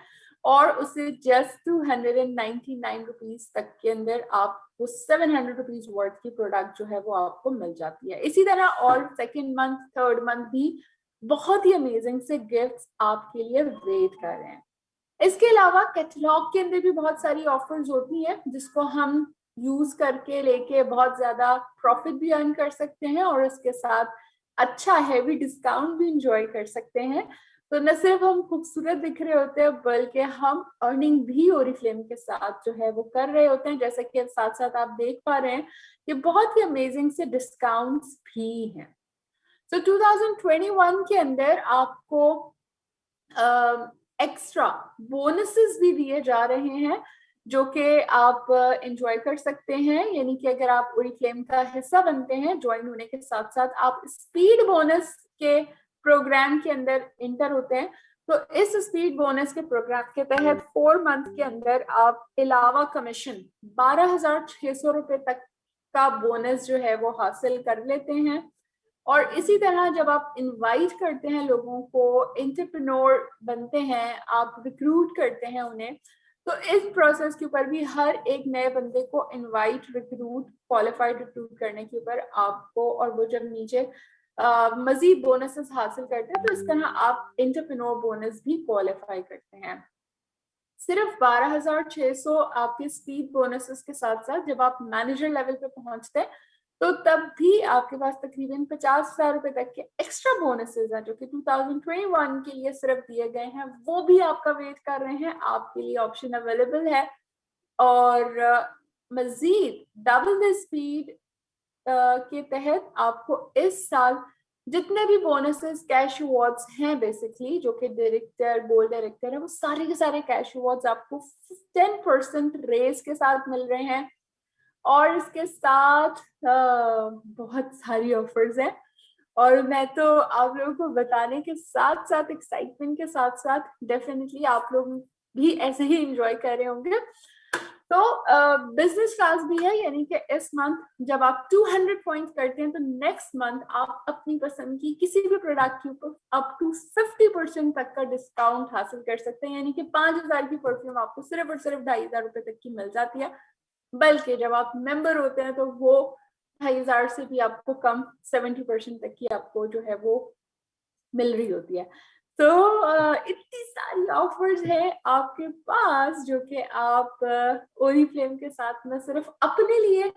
और उसे जस्ट 299 रुपीज तक के अंदर आपको 700 रुपीज वर्थ की प्रोडक्ट जो है वो आपको मिल जाती है। इसी तरह और सेकेंड मंथ थर्ड मंथ भी बहुत ही अमेजिंग से गिफ्ट्स आपके लिए वेट कर रहे हैं। इसके अलावा कैटलॉग के अंदर भी बहुत सारी ऑफर्स होती हैं जिसको हम यूज करके लेके बहुत ज्यादा प्रॉफिट भी अर्न कर सकते हैं और उसके साथ अच्छा हैवी डिस्काउंट भी इंजॉय कर सकते हैं। तो न सिर्फ हम खूबसूरत दिख रहे होते हैं बल्कि हम अर्निंग भी ओरिफ्लेम के साथ जो है वो कर रहे होते हैं, जैसा कि साथ साथ आप देख पा रहे हैं कि बहुत ही अमेजिंग से डिस्काउंट्स भी हैं। तो 2021 के अंदर आपको एक्स्ट्रा बोनसेस भी दिए जा रहे हैं जो कि आप एंजॉय कर सकते हैं। यानी कि अगर आप ओरिफ्लेम का हिस्सा बनते हैं ज्वाइन होने के साथ साथ आप स्पीड बोनस के प्रोग्राम के अंदर इंटर होते हैं। तो इस स्पीड बोनस के प्रोग्राम के तहत 4 मंथ के अंदर आप अलावा कमीशन 12,600 रुपए तक का बोनस जो है वो हासिल कर लेते हैं। और इसी तरह जब आप इनवाइट करते हैं लोगों को, एंटरप्रेन्योर बनते हैं, आप रिक्रूट करते हैं उन्हें, तो इस प्रोसेस के ऊपर भी हर एक नए बंदे को इनवाइट, रिक्रूट, क्वालिफाइड रिक्रूट करने के ऊपर आपको, और वो जब नीचे मजीद बोनसेस हासिल करते हैं तो इस तरह आप एंटरप्रेन्योर बोनस भी क्वालिफाई करते हैं। सिर्फ 12,600 आपके स्पीड बोनसेस के साथ साथ जब आप मैनेजर लेवल पे पहुंचते हैं तो तब भी आपके पास तकरीबन 50,000 रुपए तक के एक्स्ट्रा बोनसेस हैं जो कि 2021 के लिए सिर्फ दिए गए हैं, वो भी आपका वेट कर रहे हैं, आपके लिए ऑप्शन अवेलेबल है। और मजीद डबल द स्पीड के तहत आपको इस साल जितने भी बोनसेस, कैश अवार्ड्स हैं बेसिकली, जो कि डायरेक्टर, गोल्ड डायरेक्टर है, वो सारे के सारे कैश अवार्ड्स आपको 10% रेस के साथ मिल रहे हैं। और इसके साथ बहुत सारी ऑफर्स हैं और मैं तो आप लोगों को बताने के साथ साथ, एक्साइटमेंट के साथ साथ, डेफिनेटली आप लोग भी ऐसे ही एंजॉय कर रहे होंगे। तो बिजनेस क्लास भी है, यानी कि इस मंथ जब आप 200 पॉइंट करते हैं तो नेक्स्ट मंथ आप अपनी पसंद की किसी भी प्रोडक्ट के ऊपर अप टू 50% तक का डिस्काउंट हासिल कर सकते हैं। यानी कि 5,000 की परफ्यूम आपको सिर्फ और सिर्फ 2,500 रुपए तक की मिल जाती है, बल्कि जब आप मेंबर होते हैं तो वो 2,500 से भी आपको कम 70% तक की आपको जो है वो मिल रही होती है। तो इतनी सारी ऑफर्स है आपके पास जो कि आप ओरिफ्लेम के साथ में सिर्फ अपने लिए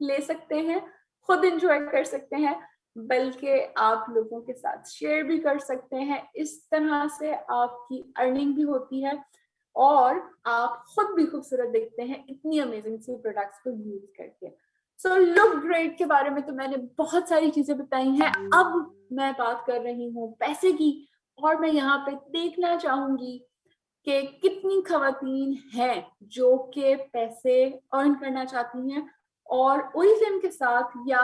ले सकते हैं, खुद एंजॉय कर सकते हैं, बल्कि आप लोगों के साथ शेयर भी कर सकते हैं। इस तरह से आपकी अर्निंग भी होती है और आप खुद भी खूबसूरत दिखते हैं इतनी अमेजिंग सी प्रोडक्ट्स को यूज करके। सो लुक ग्रेट के बारे में तो मैंने बहुत सारी चीजें बताई हैं, अब मैं बात कर रही हूँ पैसे की। और मैं यहाँ पे देखना चाहूंगी कि कितनी खवातीन हैं जो कि पैसे अर्न करना चाहती हैं और ओरिफ्लेम के साथ, या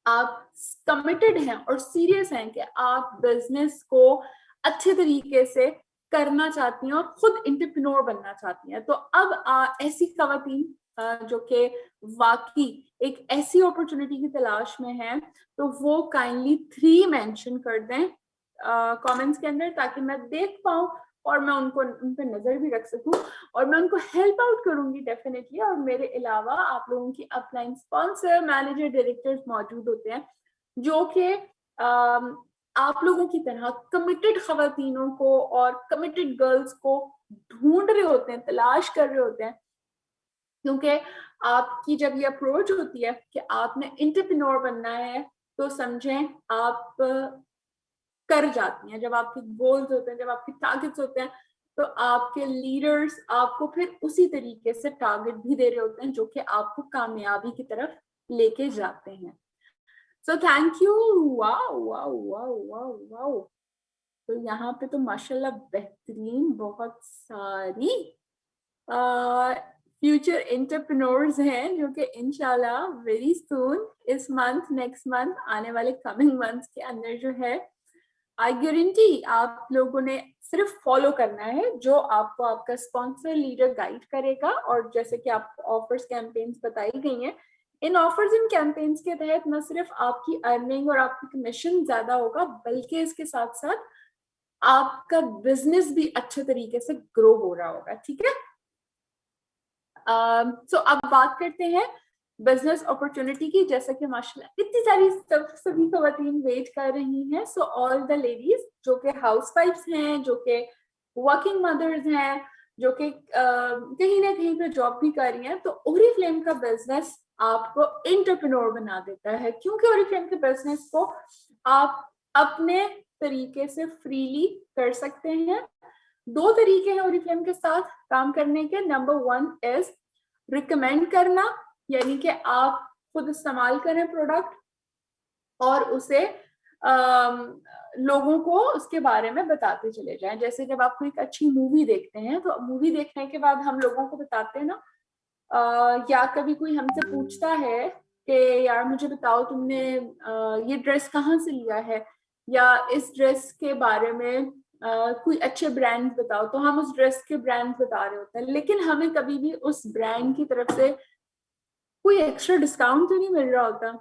आप कमिटेड हैं और सीरियस हैं कि आप बिजनेस को अच्छे तरीके से करना चाहती हैं और खुद एंटरप्रेन्योर बनना चाहती हैं। तो अब ऐसी खवातीन जो कि वाकई एक ऐसी अपॉर्चुनिटी की तलाश में है तो वो काइंडली 3 मेंशन कर दें कमेंट्स के अंदर, ताकि मैं देख पाऊं और मैं उन पर नजर भी रख सकूं और मैं उनको हेल्प आउट करूंगी डेफिनेटली। और मेरे अलावा आप लोगों की अपलाइन स्पॉन्सर, मैनेजर, डायरेक्टर्स मौजूद होते हैं जो कि आप लोगों की तरह कमिटेड खवातीनों को और कमिटेड गर्ल्स को ढूंढ रहे होते हैं, तलाश कर रहे होते हैं। क्योंकि आपकी जब ये अप्रोच होती है कि आपने एंटरप्रेन्योर बनना है, तो समझें आप कर जाती हैं। जब आपके गोल्स होते हैं, जब आपके टारगेट्स होते हैं, तो आपके लीडर्स आपको फिर उसी तरीके से टारगेट भी दे रहे होते हैं जो कि आपको कामयाबी की तरफ लेके जाते हैं। सो thank you. Wow wow wow wow wow. तो यहाँ पे तो माशाल्लाह बेहतरीन बहुत सारी फ्यूचर एंटरप्रेन्योर्स हैं जो कि इंशाल्लाह वेरी सून, इस मंथ, नेक्स्ट मंथ, आने वाले कमिंग मंथ्स के अंदर जो है, आई गारंटी आप लोगों ने सिर्फ फॉलो करना है जो आपको आपका स्पॉन्सर लीडर गाइड करेगा। और जैसे कि आप ऑफर्स कैंपेन्स बताई गई हैं, इन ऑफर्स एंड कैंपेन्स के तहत न सिर्फ आपकी अर्निंग और आपकी कमीशन ज्यादा होगा, बल्कि इसके साथ साथ आपका बिजनेस भी अच्छे तरीके से ग्रो हो रहा होगा। ठीक है। सो अब बात करते हैं बिजनेस अपॉर्चुनिटी की। जैसा कि माशाल्लाह इतनी सारी सभी खवातीन वेट कर रही हैं, सो ऑल द लेडीज जो कि हाउसवाइफ्स हैं, जो कि वर्किंग मदर्स हैं, जो कि कहीं ना कहीं पे जॉब भी कर रही हैं, तो ओरिफ्लेम का बिजनेस आपको एंटरप्रेन्योर बना देता है। क्योंकि ओरिफ्लेम के बिजनेस को आप अपने तरीके से फ्रीली कर सकते हैं। दो तरीके हैं ओरिफ्लेम के साथ काम करने के। नंबर 1 इज रिकमेंड करना, यानी कि आप खुद इस्तेमाल करें प्रोडक्ट और उसे लोगों को उसके बारे में बताते चले जाएं। जैसे जब आप कोई एक अच्छी मूवी देखते हैं, तो मूवी देखने के बाद हम लोगों को बताते हैं ना, या कभी कोई हमसे पूछता है कि यार मुझे बताओ तुमने ये ड्रेस कहाँ से लिया है, या इस ड्रेस के बारे में कोई अच्छे ब्रांड बताओ, तो हम उस ड्रेस के ब्रांड बता रहे होते हैं, लेकिन हमें कभी भी उस ब्रांड की तरफ से कोई एक्स्ट्रा डिस्काउंट तो नहीं मिल रहा होता।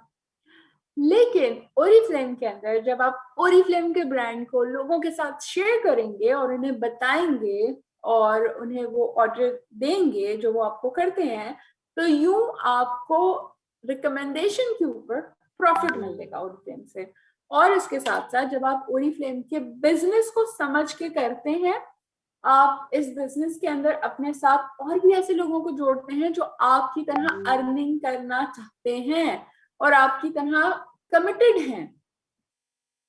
लेकिन ओरिफ्लेम के अंदर जब आप ओरिफ्लेम के ब्रांड को लोगों के साथ शेयर करेंगे और उन्हें बताएंगे और उन्हें वो ऑर्डर देंगे जो वो आपको करते हैं, तो यूं आपको रिकमेंडेशन के ऊपर प्रॉफिट मिलेगा ओरिफ्लेम से। और इसके साथ साथ जब आप ओरिफ्लेम के बिजनेस को समझ के करते हैं, आप इस बिजनेस के अंदर अपने साथ और भी ऐसे लोगों को जोड़ते हैं जो आपकी तरह अर्निंग करना चाहते हैं और आपकी तरह कमिटेड हैं।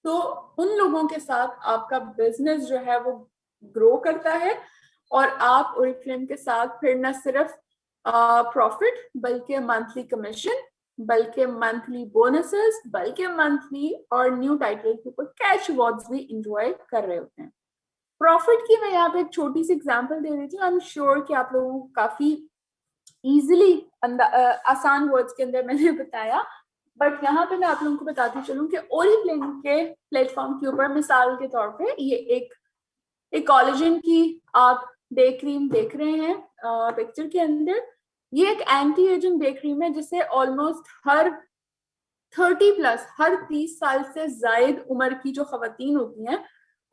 तो उन लोगों के साथ आपका बिजनेस जो है वो ग्रो करता है, और आप ओरिफ्लेम के साथ फिर न सिर्फ प्रॉफिट, बल्कि मंथली कमीशन, बल्कि मंथली बोनसेस, बल्कि मंथली और न्यू टाइटल के ऊपर कैश अवार्ड्स भी इंजॉय कर रहे होते हैं। प्रॉफिट की मैं यहाँ पे एक छोटी सी एग्जांपल दे देती हूँ। आई एम श्योर कि आप लोगों को काफी इजिली आसान वर्ड्स के अंदर मैंने बताया, बट यहाँ पे मैं आप लोगों को बताती चलूं कि ओरिफ्लेम के प्लेटफॉर्म के ऊपर मिसाल के तौर पे ये एक कोलेजन की आप डे क्रीम देख रहे हैं पिक्चर के अंदर। ये एक एंटी एजिंग डे क्रीम है जिसे ऑलमोस्ट हर 30+, हर 30 साल से जायद उम्र की जो खवातीन होती हैं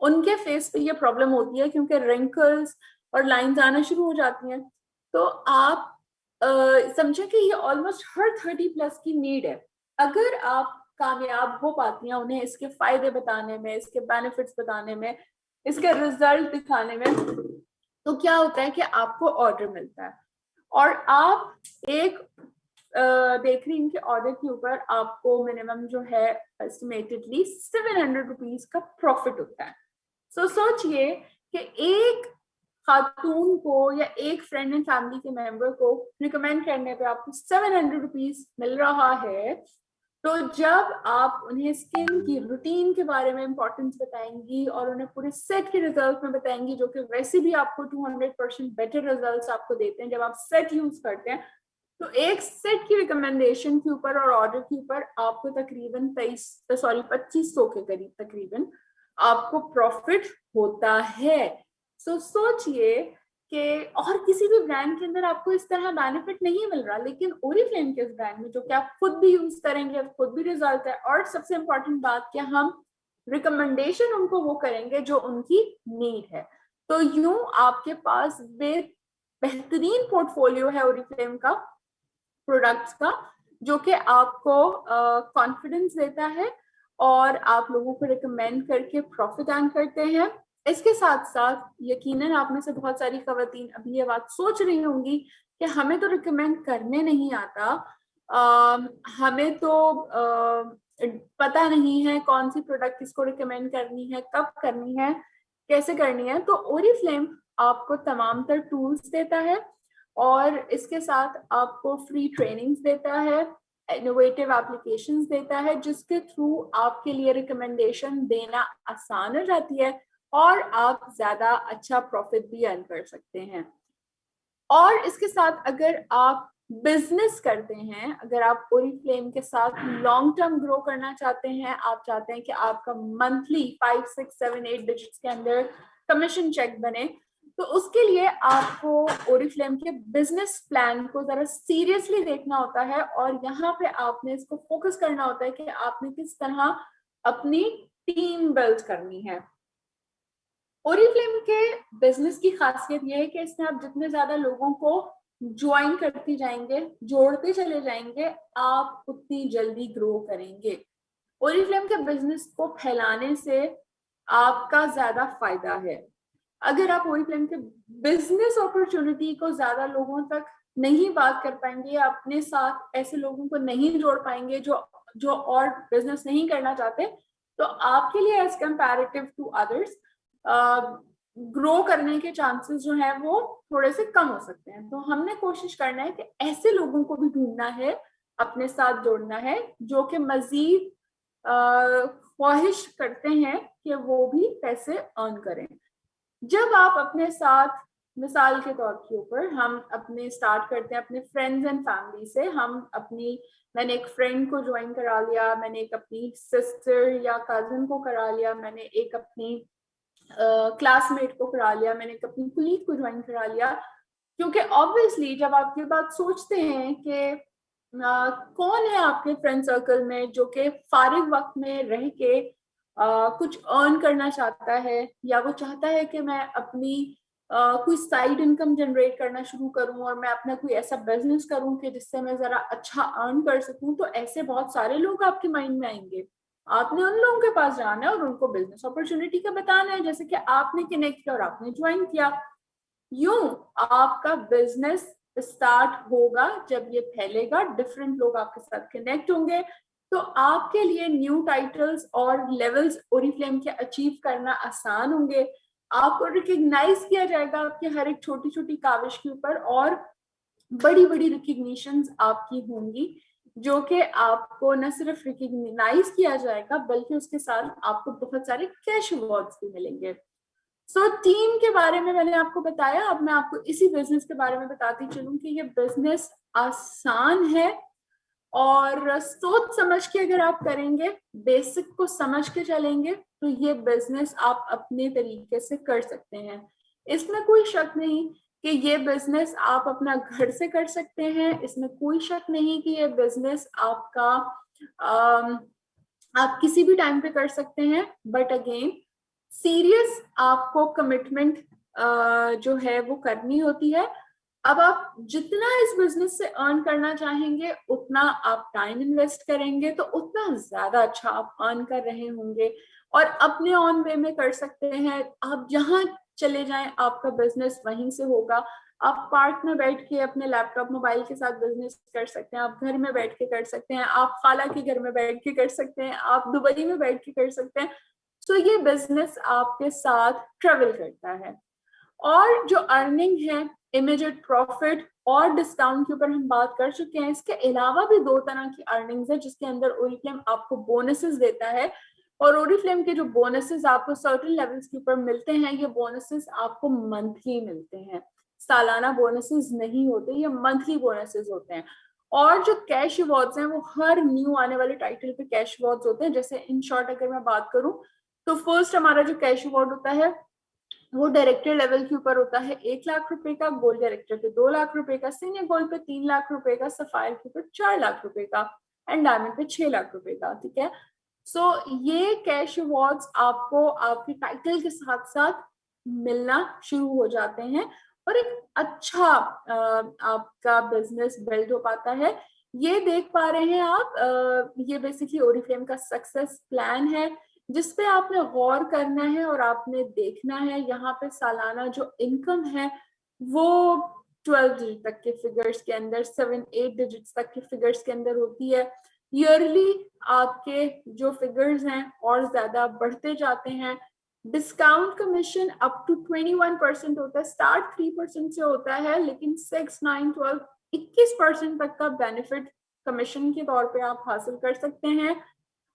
उनके फेस पे ये प्रॉब्लम होती है, क्योंकि रिंकल्स और लाइंस आना शुरू हो जाती हैं। तो आप समझे कि ये ऑलमोस्ट हर 30+ की नीड है। अगर आप कामयाब हो पाती हैं उन्हें इसके फायदे बताने में, इसके बेनिफिट्स बताने में, इसके रिजल्ट दिखाने में, तो क्या होता है कि आपको ऑर्डर मिलता है और आप एक बेकरी इनके ऑर्डर के ऊपर आपको मिनिमम जो है एस्टिमेटेडली 700 रुपीज का प्रॉफिट होता है। सो सोचिए कि एक खातून को या एक फ्रेंड एंड फैमिली के मेंबर को रिकमेंड करने पे आपको 700 रुपीज मिल रहा है। तो जब आप उन्हें स्किन की रूटीन के बारे में इंपॉर्टेंस बताएंगी और उन्हें पूरे सेट के रिजल्ट में बताएंगी, जो कि वैसे भी आपको 200% बेटर रिजल्ट्स आपको देते हैं जब आप सेट यूज करते हैं, तो एक सेट की रिकमेंडेशन के ऊपर और ऑर्डर के ऊपर आपको तकरीबन 2500 के करीब तकरीबन आपको प्रॉफिट होता है। सो सोचिए कि और किसी भी ब्रांड के अंदर आपको इस तरह बेनिफिट नहीं मिल रहा, लेकिन ओरिफ्लेम के इस ब्रांड में जो कि आप खुद भी यूज करेंगे, खुद भी रिजल्ट है, और सबसे इंपॉर्टेंट बात कि हम रिकमेंडेशन उनको वो करेंगे जो उनकी नीड है। तो यूं आपके पास बेहतरीन पोर्टफोलियो है ओरिफ्लेम का प्रोडक्ट्स का, जो कि आपको कॉन्फिडेंस देता है और आप लोगों को रिकमेंड करके प्रॉफिट अर्न करते हैं। इसके साथ साथ यकीनन आप में से बहुत सारी खवातीन अभी ये बात सोच रही होंगी कि हमें तो रिकमेंड करने नहीं आता, हमें तो पता नहीं है कौन सी प्रोडक्ट किसको रिकमेंड करनी है, कब करनी है, कैसे करनी है। तो ओरिफ्लेम आपको तमाम तर टूल्स देता है और इसके साथ आपको फ्री ट्रेनिंग्स देता है, इनोवेटिव एप्लीकेशंस देता है, जिसके थ्रू आपके लिए रिकमेंडेशन देना आसान हो जाती है और आप ज्यादा अच्छा प्रॉफिट भी अर्न कर सकते हैं। और इसके साथ अगर आप बिजनेस करते हैं, अगर आप ओरिफ्लेम के साथ लॉन्ग टर्म ग्रो करना चाहते हैं, आप चाहते हैं कि आपका मंथली 5, 6, 7, 8 डिजिट्स के अंदर कमीशन चेक बने, तो उसके लिए आपको ओरिफ्लेम के बिजनेस प्लान को जरा सीरियसली देखना होता है और यहाँ पे आपने इसको फोकस करना होता है कि आपने किस तरह अपनी टीम बिल्ड करनी है। ओरिफ्लेम के बिजनेस की खासियत यह है कि इसमें आप जितने ज्यादा लोगों को ज्वाइन करते जाएंगे, जोड़ते चले जाएंगे, आप उतनी जल्दी ग्रो करेंगे। ओरिफ्लेम के बिजनेस को फैलाने से आपका ज्यादा फायदा है। अगर आप ओरिफ्लेम के बिजनेस अपॉर्चुनिटी को ज्यादा लोगों तक नहीं बात कर पाएंगे, अपने साथ ऐसे लोगों को नहीं जोड़ पाएंगे जो जो और बिजनेस नहीं करना चाहते, तो आपके लिए as comparative to others grow करने के चांसेस जो है वो थोड़े से कम हो सकते हैं। तो हमने कोशिश करना है कि ऐसे लोगों को भी ढूंढना है, अपने साथ जोड़ना है, जो कि मजीद ख्वाहिश करते हैं कि वो भी पैसे अर्न करें। जब आप अपने साथ, मिसाल के तौर के ऊपर हम अपने स्टार्ट करते हैं अपने फ्रेंड्स एंड फैमिली से, मैंने एक फ्रेंड को ज्वाइन करा लिया, मैंने एक अपनी सिस्टर या कजन को करा लिया, मैंने एक अपनी क्लासमेट को करा लिया, मैंने एक अपनी कुलीग को ज्वाइन करा लिया। क्योंकि ऑब्वियसली जब आप ये बात सोचते हैं कि कौन है आपके फ्रेंड सर्कल में जो कि फारिग वक्त में रह के कुछ अर्न करना चाहता है, या वो चाहता है कि मैं अपनी कोई साइड इनकम जनरेट करना शुरू करूं और मैं अपना कोई ऐसा बिजनेस करूं कि जिससे मैं जरा अच्छा अर्न कर सकूं, तो ऐसे बहुत सारे लोग आपके माइंड में आएंगे। आपने उन लोगों के पास जाना है और उनको बिजनेस अपॉर्चुनिटी का बताना है, जैसे कि आपने कनेक्ट किया और आपने ज्वाइन किया। यूं आपका बिजनेस स्टार्ट होगा, जब ये फैलेगा, डिफरेंट लोग आपके साथ कनेक्ट होंगे, तो आपके लिए न्यू टाइटल्स और लेवल्स ओरिफ्लेम के अचीव करना आसान होंगे। आपको रिकग्नाइज किया जाएगा आपकी हर एक छोटी छोटी काविश के ऊपर, और बड़ी बड़ी रिकग्निशंस आपकी होंगी, जो कि आपको न सिर्फ रिकग्नाइज किया जाएगा बल्कि उसके साथ आपको बहुत सारे कैश अवार्ड्स भी मिलेंगे। टीम के बारे में मैंने आपको बताया, अब मैं आपको इसी बिजनेस के बारे में बताती चलूं कि ये बिजनेस आसान है और सोच समझ के अगर आप करेंगे, बेसिक को समझ के चलेंगे, तो ये बिजनेस आप अपने तरीके से कर सकते हैं। इसमें कोई शक नहीं कि ये बिजनेस आप अपना घर से कर सकते हैं, इसमें कोई शक नहीं कि ये बिजनेस आपका आप किसी भी टाइम पे कर सकते हैं। बट अगेन सीरियस आपको कमिटमेंट जो है वो करनी होती है। अब आप जितना इस बिजनेस से अर्न करना चाहेंगे, उतना आप टाइम इन्वेस्ट करेंगे, तो उतना ज्यादा अच्छा आप अर्न कर रहे होंगे और अपने ऑन वे में कर सकते हैं। आप जहां चले जाएं आपका बिजनेस वहीं से होगा। आप पार्क में बैठ के अपने लैपटॉप मोबाइल के साथ बिजनेस कर सकते हैं, आप घर में बैठ के कर सकते हैं, आप खाला के घर में बैठ के कर सकते हैं, आप दुबई में बैठ के कर सकते हैं। तो ये बिजनेस आपके साथ ट्रेवल करता है। और जो अर्निंग है, इमीडिएट प्रॉफिट और डिस्काउंट के ऊपर हम बात कर चुके हैं। इसके अलावा भी दो तरह की अर्निंग्स है, जिसके अंदर ओरिफ्लेम आपको बोनसेस देता है, और ओरिफ्लेम के जो बोनसेस आपको सर्टेन लेवल्स के ऊपर मिलते हैं, ये बोनसेस आपको मंथली मिलते हैं, सालाना बोनसेस नहीं होते, ये मंथली बोनसेस होते हैं। और जो कैश अवार्ड्स हैं वो हर न्यू आने वाले टाइटल पे कैश अवार्ड्स होते हैं। जैसे इन शॉर्ट अगर मैं बात करूं, तो फर्स्ट हमारा जो कैश अवार्ड होता है वो डायरेक्टर लेवल के ऊपर होता है 1 लाख रुपए का, गोल्ड डायरेक्टर पे 2 लाख रुपए का, सीनियर गोल्ड पे 3 लाख रुपए का, सफायर के ऊपर 4 लाख रुपए का, एंड डायमंड पे 6 लाख रुपए का। ठीक है, ये कैश अवार्ड्स आपको आपके टाइटल के साथ साथ मिलना शुरू हो जाते हैं और एक अच्छा आपका बिजनेस बिल्ड हो पाता है। ये देख पा रहे हैं आप, ये बेसिकली ओरिफ्लेम का सक्सेस प्लान है, जिसपे आपने गौर करना है और आपने देखना है। यहाँ पे सालाना जो इनकम है वो 12 डिजिट तक के फिगर्स के अंदर, 7-8 डिजिट्स तक के फिगर्स के अंदर होती है। ईयरली आपके जो फिगर्स हैं और ज्यादा बढ़ते जाते हैं। डिस्काउंट कमीशन अप टू 21% होता है, स्टार्ट 3% से होता है, लेकिन 6, 9, 12, 21% तक का बेनिफिट कमीशन के तौर पे आप हासिल कर सकते हैं।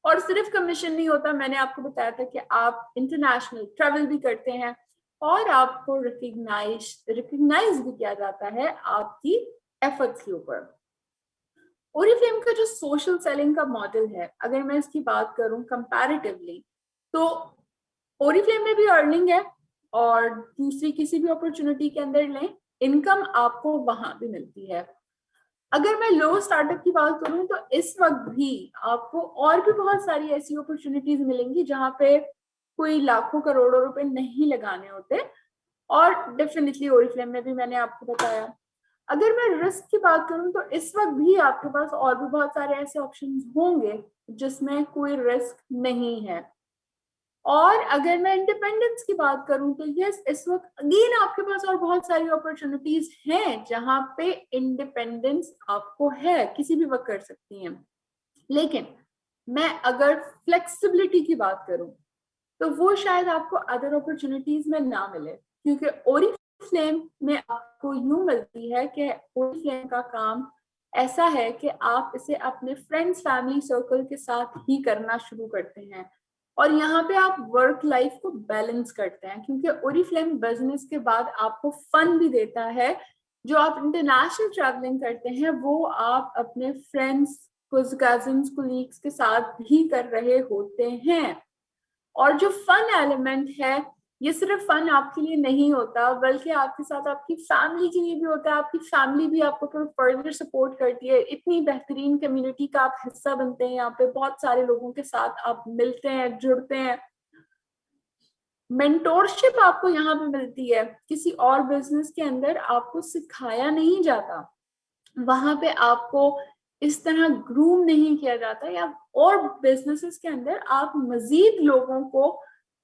और सिर्फ कमीशन नहीं होता, मैंने आपको बताया था कि आप इंटरनेशनल ट्रैवल भी करते हैं और आपको रिकग्नाइज भी किया जाता है आपकी एफर्ट्स के ऊपर। ओरिफ्लेम का जो सोशल सेलिंग का मॉडल है, अगर मैं इसकी बात करूं कंपैरेटिवली, तो ओरिफ्लेम में भी अर्निंग है और दूसरी किसी भी अपॉर्चुनिटी के अंदर लें, इनकम आपको वहां भी मिलती है। अगर मैं लो स्टार्टअप की बात करूं तो इस वक्त भी आपको और भी बहुत सारी ऐसी अपॉर्चुनिटीज मिलेंगी जहां पे कोई लाखों करोड़ों रुपए नहीं लगाने होते, और डेफिनेटली ओरिफ्लेम में भी मैंने आपको बताया। अगर मैं रिस्क की बात करूं तो इस वक्त भी आपके पास और भी बहुत सारे ऐसे ऑप्शंस होंगे जिसमें कोई रिस्क नहीं है। और अगर मैं इंडिपेंडेंस की बात करूं तो यस, इस वक्त अगेन आपके पास और बहुत सारी अपॉर्चुनिटीज हैं जहां पे इंडिपेंडेंस आपको है, किसी भी वक्त कर सकती हैं। लेकिन मैं अगर फ्लेक्सिबिलिटी की बात करूं तो वो शायद आपको अदर अपॉर्चुनिटीज में ना मिले, क्योंकि ओरिफ्लेम में आपको यूं मिलती है कि ओरिफ्लेम का काम ऐसा है कि आप इसे अपने फ्रेंड्स फैमिली सर्कल के साथ ही करना शुरू करते हैं, और यहाँ पे आप वर्क लाइफ को बैलेंस करते हैं, क्योंकि ओरिफ्लेम बिजनेस के बाद आपको फन भी देता है। जो आप इंटरनेशनल ट्रैवलिंग करते हैं वो आप अपने फ्रेंड्स, कजिन्स, कोलीग्स के साथ भी कर रहे होते हैं। और जो फन एलिमेंट है, ये सिर्फ फन आपके लिए नहीं होता बल्कि आपके साथ आपकी फैमिली के लिए भी होता है। आपकी फैमिली भी आपको फर्दर सपोर्ट करती है, इतनी बेहतरीन कम्युनिटी का आप हिस्सा बनते हैं, यहाँ पे बहुत सारे लोगों के साथ आप मिलते हैं, जुड़ते हैं। मेंटोरशिप आपको यहाँ पे मिलती है, किसी और बिजनेस के अंदर आपको सिखाया नहीं जाता, वहां पे आपको इस तरह ग्रूम नहीं किया जाता, या और बिजनेसेस के अंदर आप मजीद लोगों को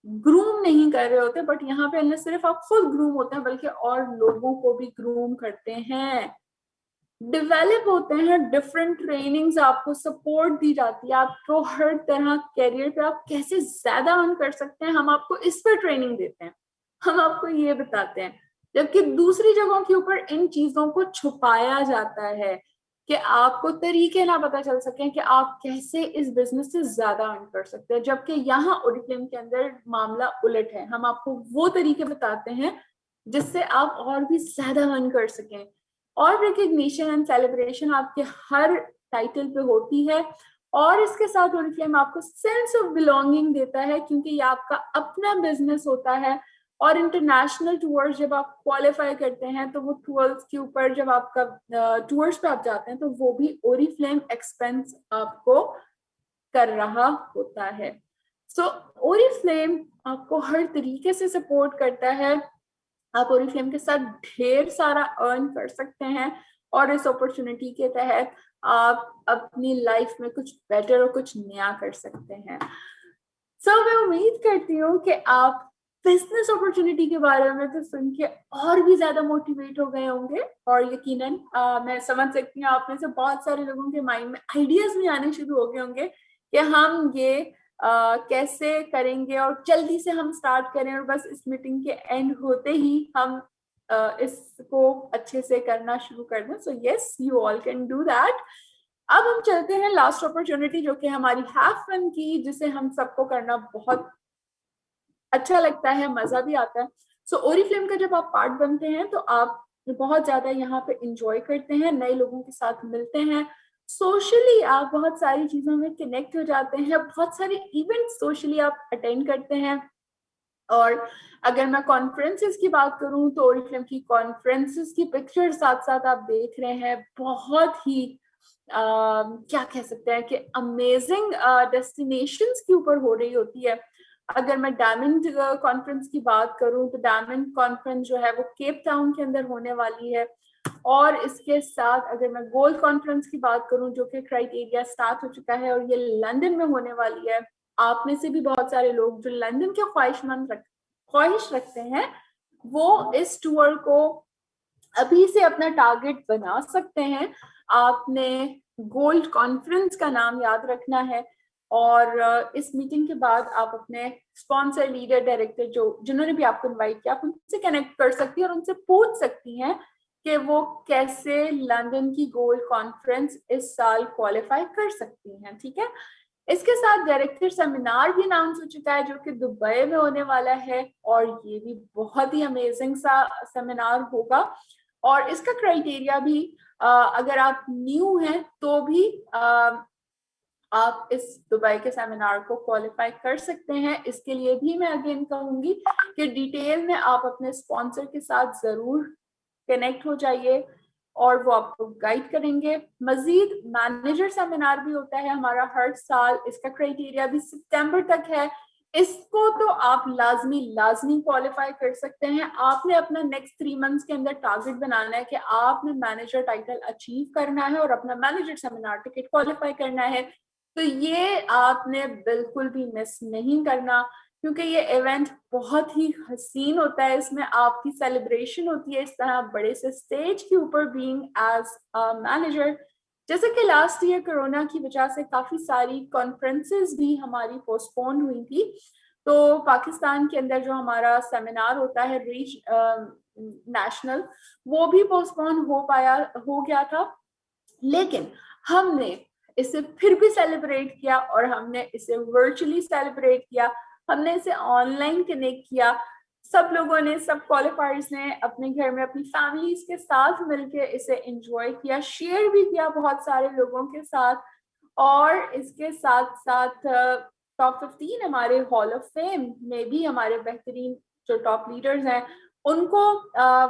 ग्रूम नहीं कर रहे होते, बट यहाँ पे न सिर्फ आप खुद ग्रूम होते हैं बल्कि और लोगों को भी ग्रूम करते हैं, डेवलप होते हैं। डिफरेंट ट्रेनिंग्स आपको सपोर्ट दी जाती है, आपको हर तरह कैरियर पे आप कैसे ज्यादा अर्न कर सकते हैं, हम आपको इस पर ट्रेनिंग देते हैं, हम आपको ये बताते हैं। जबकि दूसरी जगहों के ऊपर इन चीजों को छुपाया जाता है कि आपको तरीके ना पता चल सके कि आप कैसे इस बिजनेस से ज्यादा अर्न कर सकते हैं। जबकि यहाँ ओरिफ्लेम के अंदर मामला उलट है, हम आपको वो तरीके बताते हैं जिससे आप और भी ज्यादा अर्न कर सकें। और रिकग्निशन एंड सेलिब्रेशन आपके हर टाइटल पे होती है, और इसके साथ ओरिफ्लेम आपको सेंस ऑफ बिलोंगिंग देता है, क्योंकि ये आपका अपना बिजनेस होता है। और इंटरनेशनल टूर्स जब आप क्वालिफाई करते हैं तो वो टूर्स के ऊपर जब आपका टूर्स पे आप जाते हैं तो वो भी ओरिफ्लेम एक्सपेंस आपको कर रहा होता है। सो ओरिफ्लेम आपको हर तरीके से सपोर्ट करता है, आप ओरिफ्लेम के साथ ढेर सारा अर्न कर सकते हैं, और इस अपॉर्चुनिटी के तहत आप अपनी लाइफ में कुछ बेटर और कुछ नया कर सकते हैं। सो मैं उम्मीद करती हूँ कि आप बिजनेस अपॉर्चुनिटी के बारे में तो सुन के और भी ज्यादा मोटिवेट हो गए होंगे, और यकीनन मैं समझ सकती हूँ आप में से बहुत सारे लोगों के माइंड में आइडियाज भी आने शुरू हो गए होंगे कि हम ये कैसे करेंगे, और जल्दी से हम स्टार्ट करें और बस इस मीटिंग के एंड होते ही हम इसको अच्छे से करना शुरू कर दें। So yes, you all can do that. अब हम चलते हैं लास्ट अपॉर्चुनिटी जो कि हमारी हैव फन की, जिसे हम सबको करना बहुत अच्छा लगता है, मजा भी आता है। सो ओरिफ्लेम का जब आप पार्ट बनते हैं तो आप बहुत ज्यादा यहाँ पे इंजॉय करते हैं, नए लोगों के साथ मिलते हैं, सोशली आप बहुत सारी चीजों में कनेक्ट हो जाते हैं, बहुत सारे इवेंट सोशली आप अटेंड करते हैं। और अगर मैं कॉन्फ्रेंसेस की बात करूं तो ओरिफ्लेम की कॉन्फ्रेंसेस की पिक्चर साथ साथ आप देख रहे हैं, बहुत ही क्या कह सकते हैं कि अमेजिंग डेस्टिनेशंस के ऊपर हो रही होती है। अगर मैं डायमंड कॉन्फ्रेंस की बात करूं तो डायमंड कॉन्फ्रेंस जो है वो केप टाउन के अंदर होने वाली है, और इसके साथ अगर मैं गोल्ड कॉन्फ्रेंस की बात करूं जो कि क्राइटेरिया स्टार्ट हो चुका है और ये लंदन में होने वाली है। आप में से भी बहुत सारे लोग जो लंदन के ख्वाहिश रखते हैं वो इस टूर को अभी से अपना टारगेट बना सकते हैं। आपने गोल्ड कॉन्फ्रेंस का नाम याद रखना है, और इस मीटिंग के बाद आप अपने स्पॉन्सर, लीडर, डायरेक्टर जो जिन्होंने भी आपको इनवाइट किया, आप उनसे कनेक्ट कर सकती हैं और उनसे पूछ सकती हैं कि वो कैसे लंदन की गोल्ड कॉन्फ्रेंस इस साल क्वालिफाई कर सकती हैं। ठीक है, इसके साथ डायरेक्टर सेमिनार भी अनाउंस हो चुका है जो कि दुबई में होने वाला है, और ये भी बहुत ही अमेजिंग सा सेमिनार होगा। और इसका क्राइटेरिया भी अगर आप न्यू हैं तो भी आप इस दुबई के सेमिनार को क्वालिफाई कर सकते हैं। इसके लिए भी मैं अगेन कहूंगी कि डिटेल में आप अपने स्पॉन्सर के साथ जरूर कनेक्ट हो जाइए और वो आपको गाइड करेंगे। मजीद मैनेजर सेमिनार भी होता है हमारा हर साल, इसका क्राइटेरिया भी सितंबर तक है। इसको तो आप लाजमी लाजमी क्वालिफाई कर सकते हैं। आपने अपना नेक्स्ट 3 मंथ्स के अंदर टारगेट बनाना है कि आपने मैनेजर टाइटल अचीव करना है और अपना मैनेजर सेमिनार टिकट क्वालिफाई करना है। तो ये आपने बिल्कुल भी मिस नहीं करना, क्योंकि ये इवेंट बहुत ही हसीन होता है। इसमें आपकी सेलिब्रेशन होती है इस तरह बड़े से स्टेज के ऊपर, बीइंग एज अ मैनेजर। जैसे कि लास्ट ईयर कोरोना की वजह से काफी सारी कॉन्फ्रेंसेस भी हमारी पोस्टपोन हुई थी, तो पाकिस्तान के अंदर जो हमारा सेमिनार होता है रीच नेशनल, वो भी पोस्टपोन हो गया था। लेकिन हमने इसे फिर भी सेलिब्रेट किया और हमने इसे वर्चुअली सेलिब्रेट किया, हमने इसे ऑनलाइन कनेक्ट किया। सब लोगों ने, सब क्वालिफायर्स ने अपने घर में अपनी फैमिलीज के साथ मिलकर इसे एंजॉय किया, शेयर भी किया बहुत सारे लोगों के साथ। और इसके साथ साथ टॉप 15 हमारे हॉल ऑफ फेम में भी हमारे बेहतरीन जो टॉप लीडर्स हैं उनको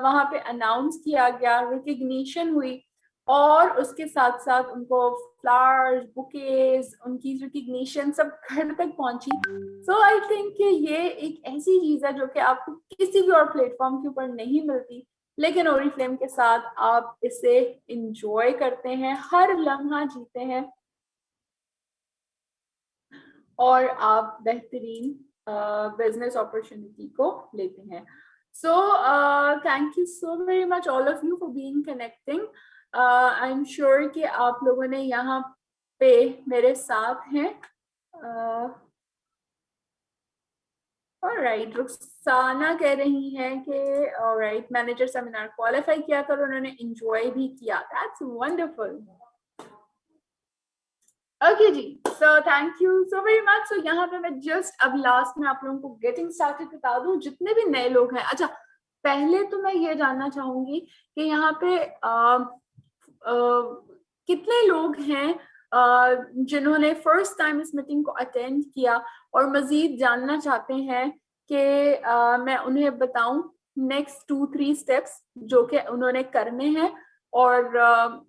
वहां पे अनाउंस किया गया, रिकग्निशन हुई, और उसके साथ साथ उनको फ्लावर्स, बुकेज, उनकी रिकग्निशन सब घर तक पहुंची। सो आई थिंक कि ये एक ऐसी चीज है जो कि आपको किसी भी और प्लेटफॉर्म के ऊपर नहीं मिलती, लेकिन ओरिफ्लेम के साथ आप इसे इंजॉय करते हैं, हर लम्हा जीते हैं और आप बेहतरीन बिजनेस अपॉर्चुनिटी को लेते हैं। सो thank you so very much all of you for being connecting. I am sure कि आप लोगों ने यहाँ पे मेरे साथ हैं। ऑलराइट, रुखसाना कह रही हैं कि ऑलराइट, मैनेजर सेमिनार क्वालिफाई किया था और उन्होंने एंजॉय भी किया। That's wonderful. ओके जी, so thank you so very much. So यहाँ पे मैं जस्ट अब लास्ट में आप लोगों को गेटिंग स्टार्टेड बता दूं, जितने भी नए लोग हैं। अच्छा, पहले तो मैं ये जानना चाहूंगी कि यहाँ पे कितने लोग हैं जिन्होंने फर्स्ट टाइम इस मीटिंग को अटेंड किया और मजीद जानना चाहते हैं कि मैं उन्हें बताऊं नेक्स्ट 2-3 स्टेप्स जो कि उन्होंने करने हैं और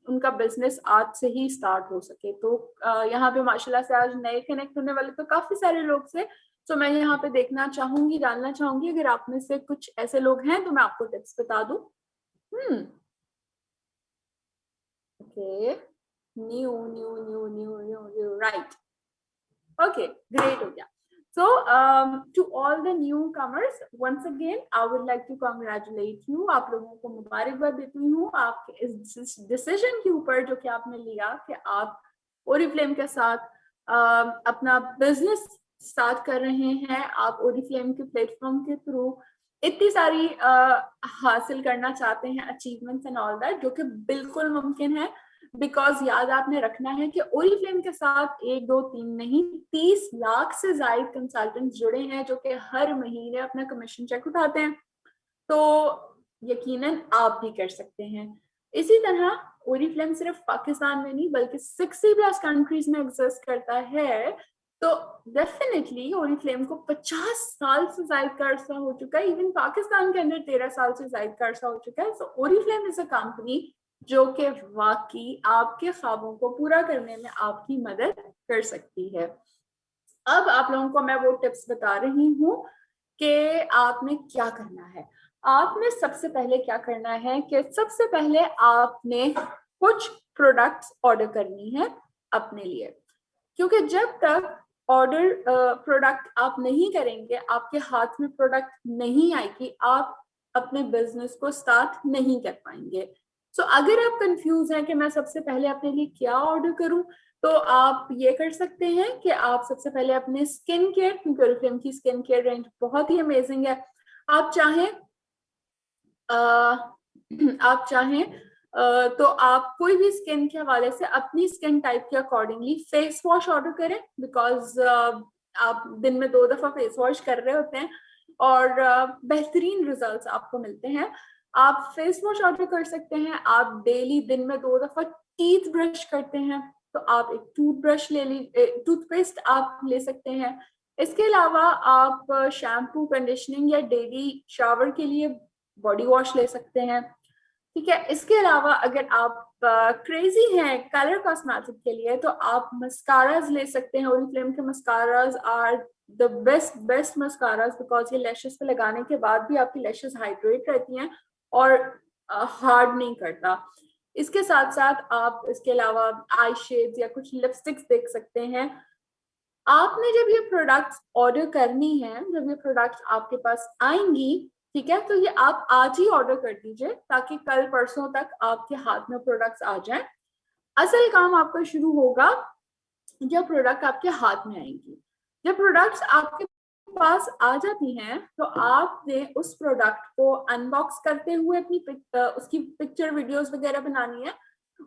उनका बिजनेस आज से ही स्टार्ट हो सके। तो यहाँ पे माशाल्लाह से आज नए कनेक्ट होने वाले तो काफी सारे लोग से, तो मैं यहाँ पे देखना चाहूंगी, जानना चाहूंगी, अगर आप में से कुछ ऐसे लोग हैं तो मैं आपको टिप्स बता दूं। Okay, new new new new new new, right, okay, great, हो गया। So, to all the newcomers, once again, I would like to congratulate you. आप लोगों को मुबारकबाद देती हूँ आपके इस डिसीजन के ऊपर जो कि आपने लिया कि आप ओरिफ्लेम के साथ अपना बिजनेस स्टार्ट कर रहे हैं। आप ओरिफ्लेम के प्लेटफॉर्म के थ्रू इतनी सारी हासिल करना चाहते हैं, अचीवमेंट्स एंड ऑल दैट, जो कि बिल्कुल मुमकिन है। बिकॉज याद आपने रखना है कि ओरिफ्लेम के साथ 1-2-3 नहीं, 30 लाख से ज्यादा कंसल्टेंट जुड़े हैं जो कि हर महीने अपना कमीशन चेक उठाते हैं। तो यकीनन आप भी कर सकते हैं। इसी तरह ओरिफ्लेम सिर्फ पाकिस्तान में नहीं बल्कि 60+ कंट्रीज में एग्जिस्ट करता है। तो डेफिनेटली ओरिफ्लेम को 50 साल से ज्यादा का अरसा हो चुका है, इवन पाकिस्तान के अंदर 13 साल से ज्यादा का अरसा हो चुका है। सो ओरिफ्लेम इज अ कंपनी जो कि वाकई आपके ख्वाबों को पूरा करने में आपकी मदद कर सकती है। अब आप लोगों को मैं वो टिप्स बता रही हूँ कि आपने क्या करना है। आपने सबसे पहले क्या करना है कि सबसे पहले आपने कुछ प्रोडक्ट्स ऑर्डर करनी है अपने लिए, क्योंकि जब तक ऑर्डर प्रोडक्ट आप नहीं करेंगे, आपके हाथ में प्रोडक्ट नहीं आएगी, आप अपने बिजनेस को स्टार्ट नहीं कर पाएंगे। सो अगर आप कंफ्यूज हैं कि मैं सबसे पहले अपने लिए क्या ऑर्डर करूं, तो आप ये कर सकते हैं कि आप सबसे पहले अपने स्किन केयर, क्योंकि ओरिफ्लेम की स्किन केयर रेंज बहुत ही अमेजिंग है, आप चाहें आप चाहें तो आप कोई भी स्किन के हवाले से अपनी स्किन टाइप के अकॉर्डिंगली फेस वॉश ऑर्डर करें, बिकॉज आप दिन में 2 दफा फेस वॉश कर रहे होते हैं और बेहतरीन रिजल्ट्स आपको मिलते हैं। आप फेस वॉश ऑर्डर कर सकते हैं। आप डेली दिन में 2 दफा टीथ ब्रश करते हैं, तो आप एक टूथब्रश ले ली, टूथपेस्ट आप ले सकते हैं। इसके अलावा आप शैम्पू, कंडीशनिंग या डेली शावर के लिए बॉडी वॉश ले सकते हैं। ठीक है, इसके अलावा अगर आप क्रेजी हैं कलर कॉस्मेटिक के लिए, तो आप मस्काराज ले सकते हैं। ओरिफ्लेम के mascaras are the best mascaras, because ये लैशेस पे लगाने के बाद भी आपकी लैशेस हाइड्रेट रहती हैं और हार्ड नहीं करता। इसके साथ साथ आप इसके अलावा आई शेड्स या कुछ लिपस्टिक्स देख सकते हैं। आपने जब ये प्रोडक्ट्स ऑर्डर करनी है, जब ये प्रोडक्ट्स आपके पास आएंगी, ठीक है, तो ये आप आज ही ऑर्डर कर दीजिए ताकि कल परसों तक आपके हाथ में प्रोडक्ट्स आ जाएं। असल काम आपका शुरू होगा जब प्रोडक्ट आपके हाथ में आएंगी। जब प्रोडक्ट्स आपके पास आ जाती हैं, तो आपने उस प्रोडक्ट को अनबॉक्स करते हुए अपनी उसकी पिक्चर वीडियोस वगैरह बनानी है,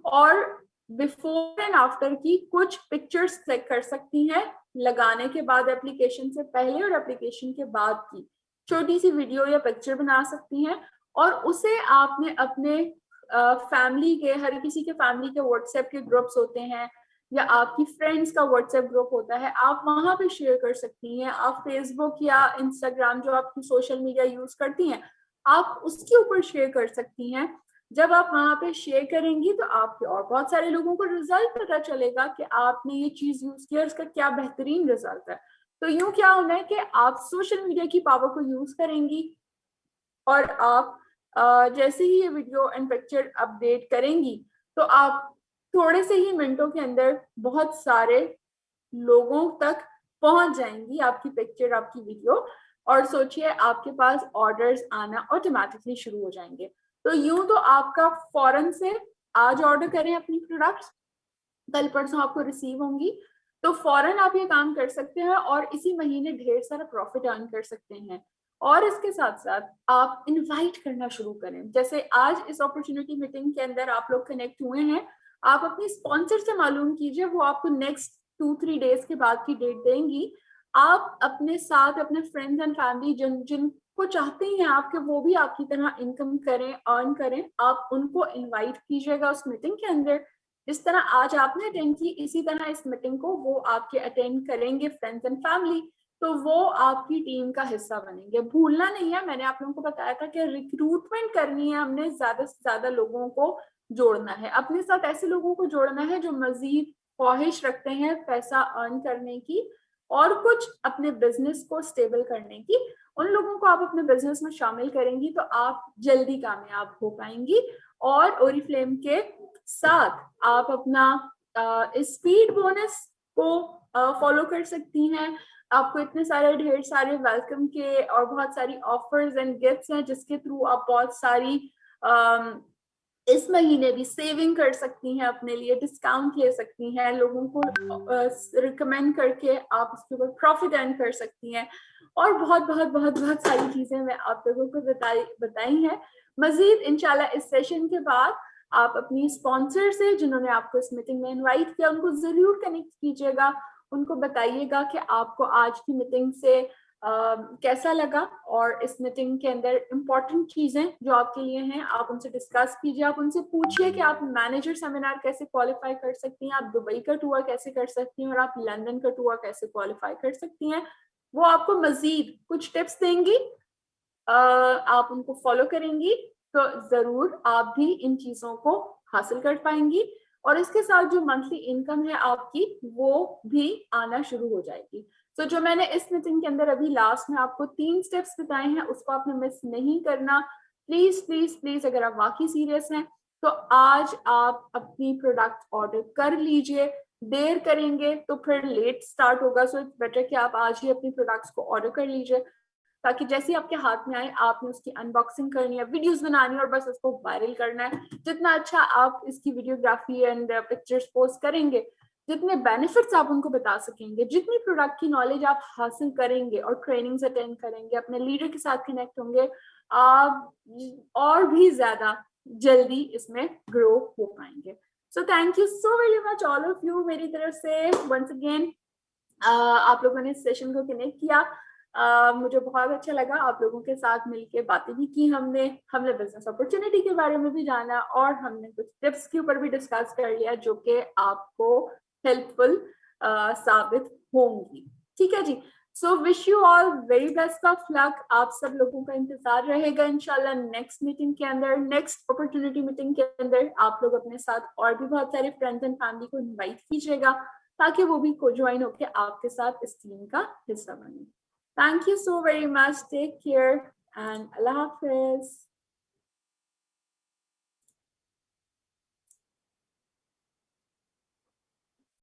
और बिफोर एंड आफ्टर की कुछ पिक्चर्स क्लिक कर सकती हैं, लगाने के बाद एप्लीकेशन से पहले और एप्लीकेशन के बाद की छोटी सी वीडियो या पिक्चर बना सकती हैं, और उसे आपने अपने फैमिली के, हर किसी के फैमिली के व्हाट्सएप के ग्रुप्स होते हैं या आपकी फ्रेंड्स का व्हाट्सएप ग्रुप होता है, आप वहां पे शेयर कर सकती हैं। आप फेसबुक या इंस्टाग्राम, जो आपकी सोशल मीडिया यूज करती हैं, आप उसके ऊपर शेयर कर सकती हैं। जब आप वहां पे शेयर करेंगी तो आपके और बहुत सारे लोगों को रिजल्ट पता चलेगा कि आपने ये चीज यूज किया, उसका क्या बेहतरीन रिजल्ट है। तो यूं क्या होना है कि आप सोशल मीडिया की पावर को यूज करेंगी, और आप जैसे ही ये वीडियो एंड पिक्चर अपडेट करेंगी, तो आप थोड़े से ही मिनटों के अंदर बहुत सारे लोगों तक पहुंच जाएंगी आपकी पिक्चर, आपकी वीडियो, और सोचिए आपके पास ऑर्डर्स आना ऑटोमेटिकली शुरू हो जाएंगे। तो यूं तो आपका फौरन से आज ऑर्डर करें अपनी प्रोडक्ट्स, कल परसों आपको रिसीव होंगी, तो फौरन आप ये काम कर सकते हैं और इसी महीने ढेर सारा प्रॉफिट अर्न कर सकते हैं। और इसके साथ साथ आप इनवाइट करना शुरू करें। जैसे आज इस अपॉर्चुनिटी मीटिंग के अंदर आप लोग कनेक्ट हुए हैं, आप अपनी स्पॉन्सर से मालूम कीजिए, वो आपको नेक्स्ट 2-3 डेज के बाद की डेट देंगी। आप अपने साथ अपने फ्रेंड्स एंड फैमिली जिनको चाहते हैं आपके वो भी आपकी तरह इनकम करें, अर्न करें, आप उनको इनवाइट कीजिएगा उस मीटिंग के अंदर। जिस तरह आज आपने अटेंड की, इसी तरह इस मीटिंग को वो आपके अटेंड करेंगे फ्रेंड्स एंड फैमिली, तो वो आपकी टीम का हिस्सा बनेंगे। भूलना नहीं है, मैंने आप लोगों को बताया था कि रिक्रूटमेंट करनी है, हमने ज्यादा से ज्यादा लोगों को जोड़ना है, अपने साथ ऐसे लोगों को जोड़ना है जो मजीद ख्वाहिश रखते हैं पैसा अर्न करने की और कुछ अपने बिजनेस को स्टेबल करने की। उन लोगों को आप अपने बिजनेस में शामिल करेंगी तो आप जल्दी कामयाब हो पाएंगी। और ओरिफ्लेम के साथ आप अपना स्पीड बोनस को फॉलो कर सकती हैं। आपको इतने सारे ढेर सारे वेलकम के और बहुत सारी ऑफर्स एंड गिफ्ट्स हैं, जिसके थ्रू आप बहुत सारी इस महीने भी सेविंग कर सकती हैं, अपने लिए डिस्काउंट ले सकती हैं, लोगों को रिकमेंड करके आप उसके ऊपर प्रॉफिट अर्न कर सकती हैं, और बहुत बहुत बहुत बहुत सारी चीजें मैं आप लोगों को बताई हैं। मजीद इंशाल्लाह इस सेशन के बाद आप अपनी स्पॉन्सर से, जिन्होंने आपको इस मीटिंग में इनवाइट किया, उनको जरूर कनेक्ट कीजिएगा, उनको बताइएगा कि आपको आज की मीटिंग से कैसा लगा, और इस मीटिंग के अंदर इम्पोर्टेंट चीजें जो आपके लिए हैं आप उनसे डिस्कस कीजिए। आप उनसे पूछिए कि आप मैनेजर सेमिनार कैसे क्वालिफाई कर सकती हैं, आप दुबई का टूर कैसे कर सकती हैं, और आप लंदन का टूर कैसे क्वालिफाई कर सकती हैं। वो आपको मजीद कुछ टिप्स देंगी, आप उनको फॉलो करेंगी तो जरूर आप भी इन चीजों को हासिल कर पाएंगी, और इसके साथ जो मंथली इनकम है आपकी वो भी आना शुरू हो जाएगी। तो जो मैंने इस मीटिंग के अंदर अभी लास्ट में आपको 3 स्टेप्स बताए हैं, उसको आपने मिस नहीं करना। प्लीज प्लीज प्लीज, अगर आप वाकई सीरियस हैं तो आज आप अपनी प्रोडक्ट ऑर्डर कर लीजिए। देर करेंगे तो फिर लेट स्टार्ट होगा, सो इट्स बेटर कि आप आज ही अपनी प्रोडक्ट्स को ऑर्डर कर लीजिए। ताकि जैसे ही आपके हाथ में आए आपने उसकी अनबॉक्सिंग करनी है, वीडियोस बनानी है और बस उसको वायरल करना है। जितना अच्छा आप इसकी वीडियोग्राफी एंड पिक्चर्स पोस्ट करेंगे, जितने बेनिफिट्स आप उनको बता सकेंगे, जितनी प्रोडक्ट की नॉलेज आप हासिल करेंगे और ट्रेनिंग्स अटेंड करेंगे, अपने लीडर के साथ कनेक्ट होंगे, आप और भी ज्यादा जल्दी इसमें ग्रो हो पाएंगे। सो thank you so very much all of you मेरी तरफ से वंस अगेन। आप लोगों ने इस सेशन को कनेक्ट किया, मुझे बहुत अच्छा लगा। आप लोगों के साथ मिलके बातें भी की हमने हमने बिजनेस अपॉर्चुनिटी के बारे में भी जाना और हमने कुछ टिप्स के ऊपर भी डिस्कस कर लिया जो कि आपको हेल्पफुल साबित होंगी। ठीक है जी। So wish you all very best of luck. आप सब लोगों का इंतजार रहेगा इंशाल्लाह नेक्स्ट मीटिंग के अंदर, नेक्स्ट अपॉर्चुनिटी मीटिंग के अंदर। आप लोग अपने साथ और भी बहुत सारे फ्रेंड्स एंड फैमिली को इनवाइट कीजिएगा ताकि वो भी को ज्वाइन होकर आपके साथ इस टीम का हिस्सा बने। Thank you so very much. Take care and Allah Hafiz.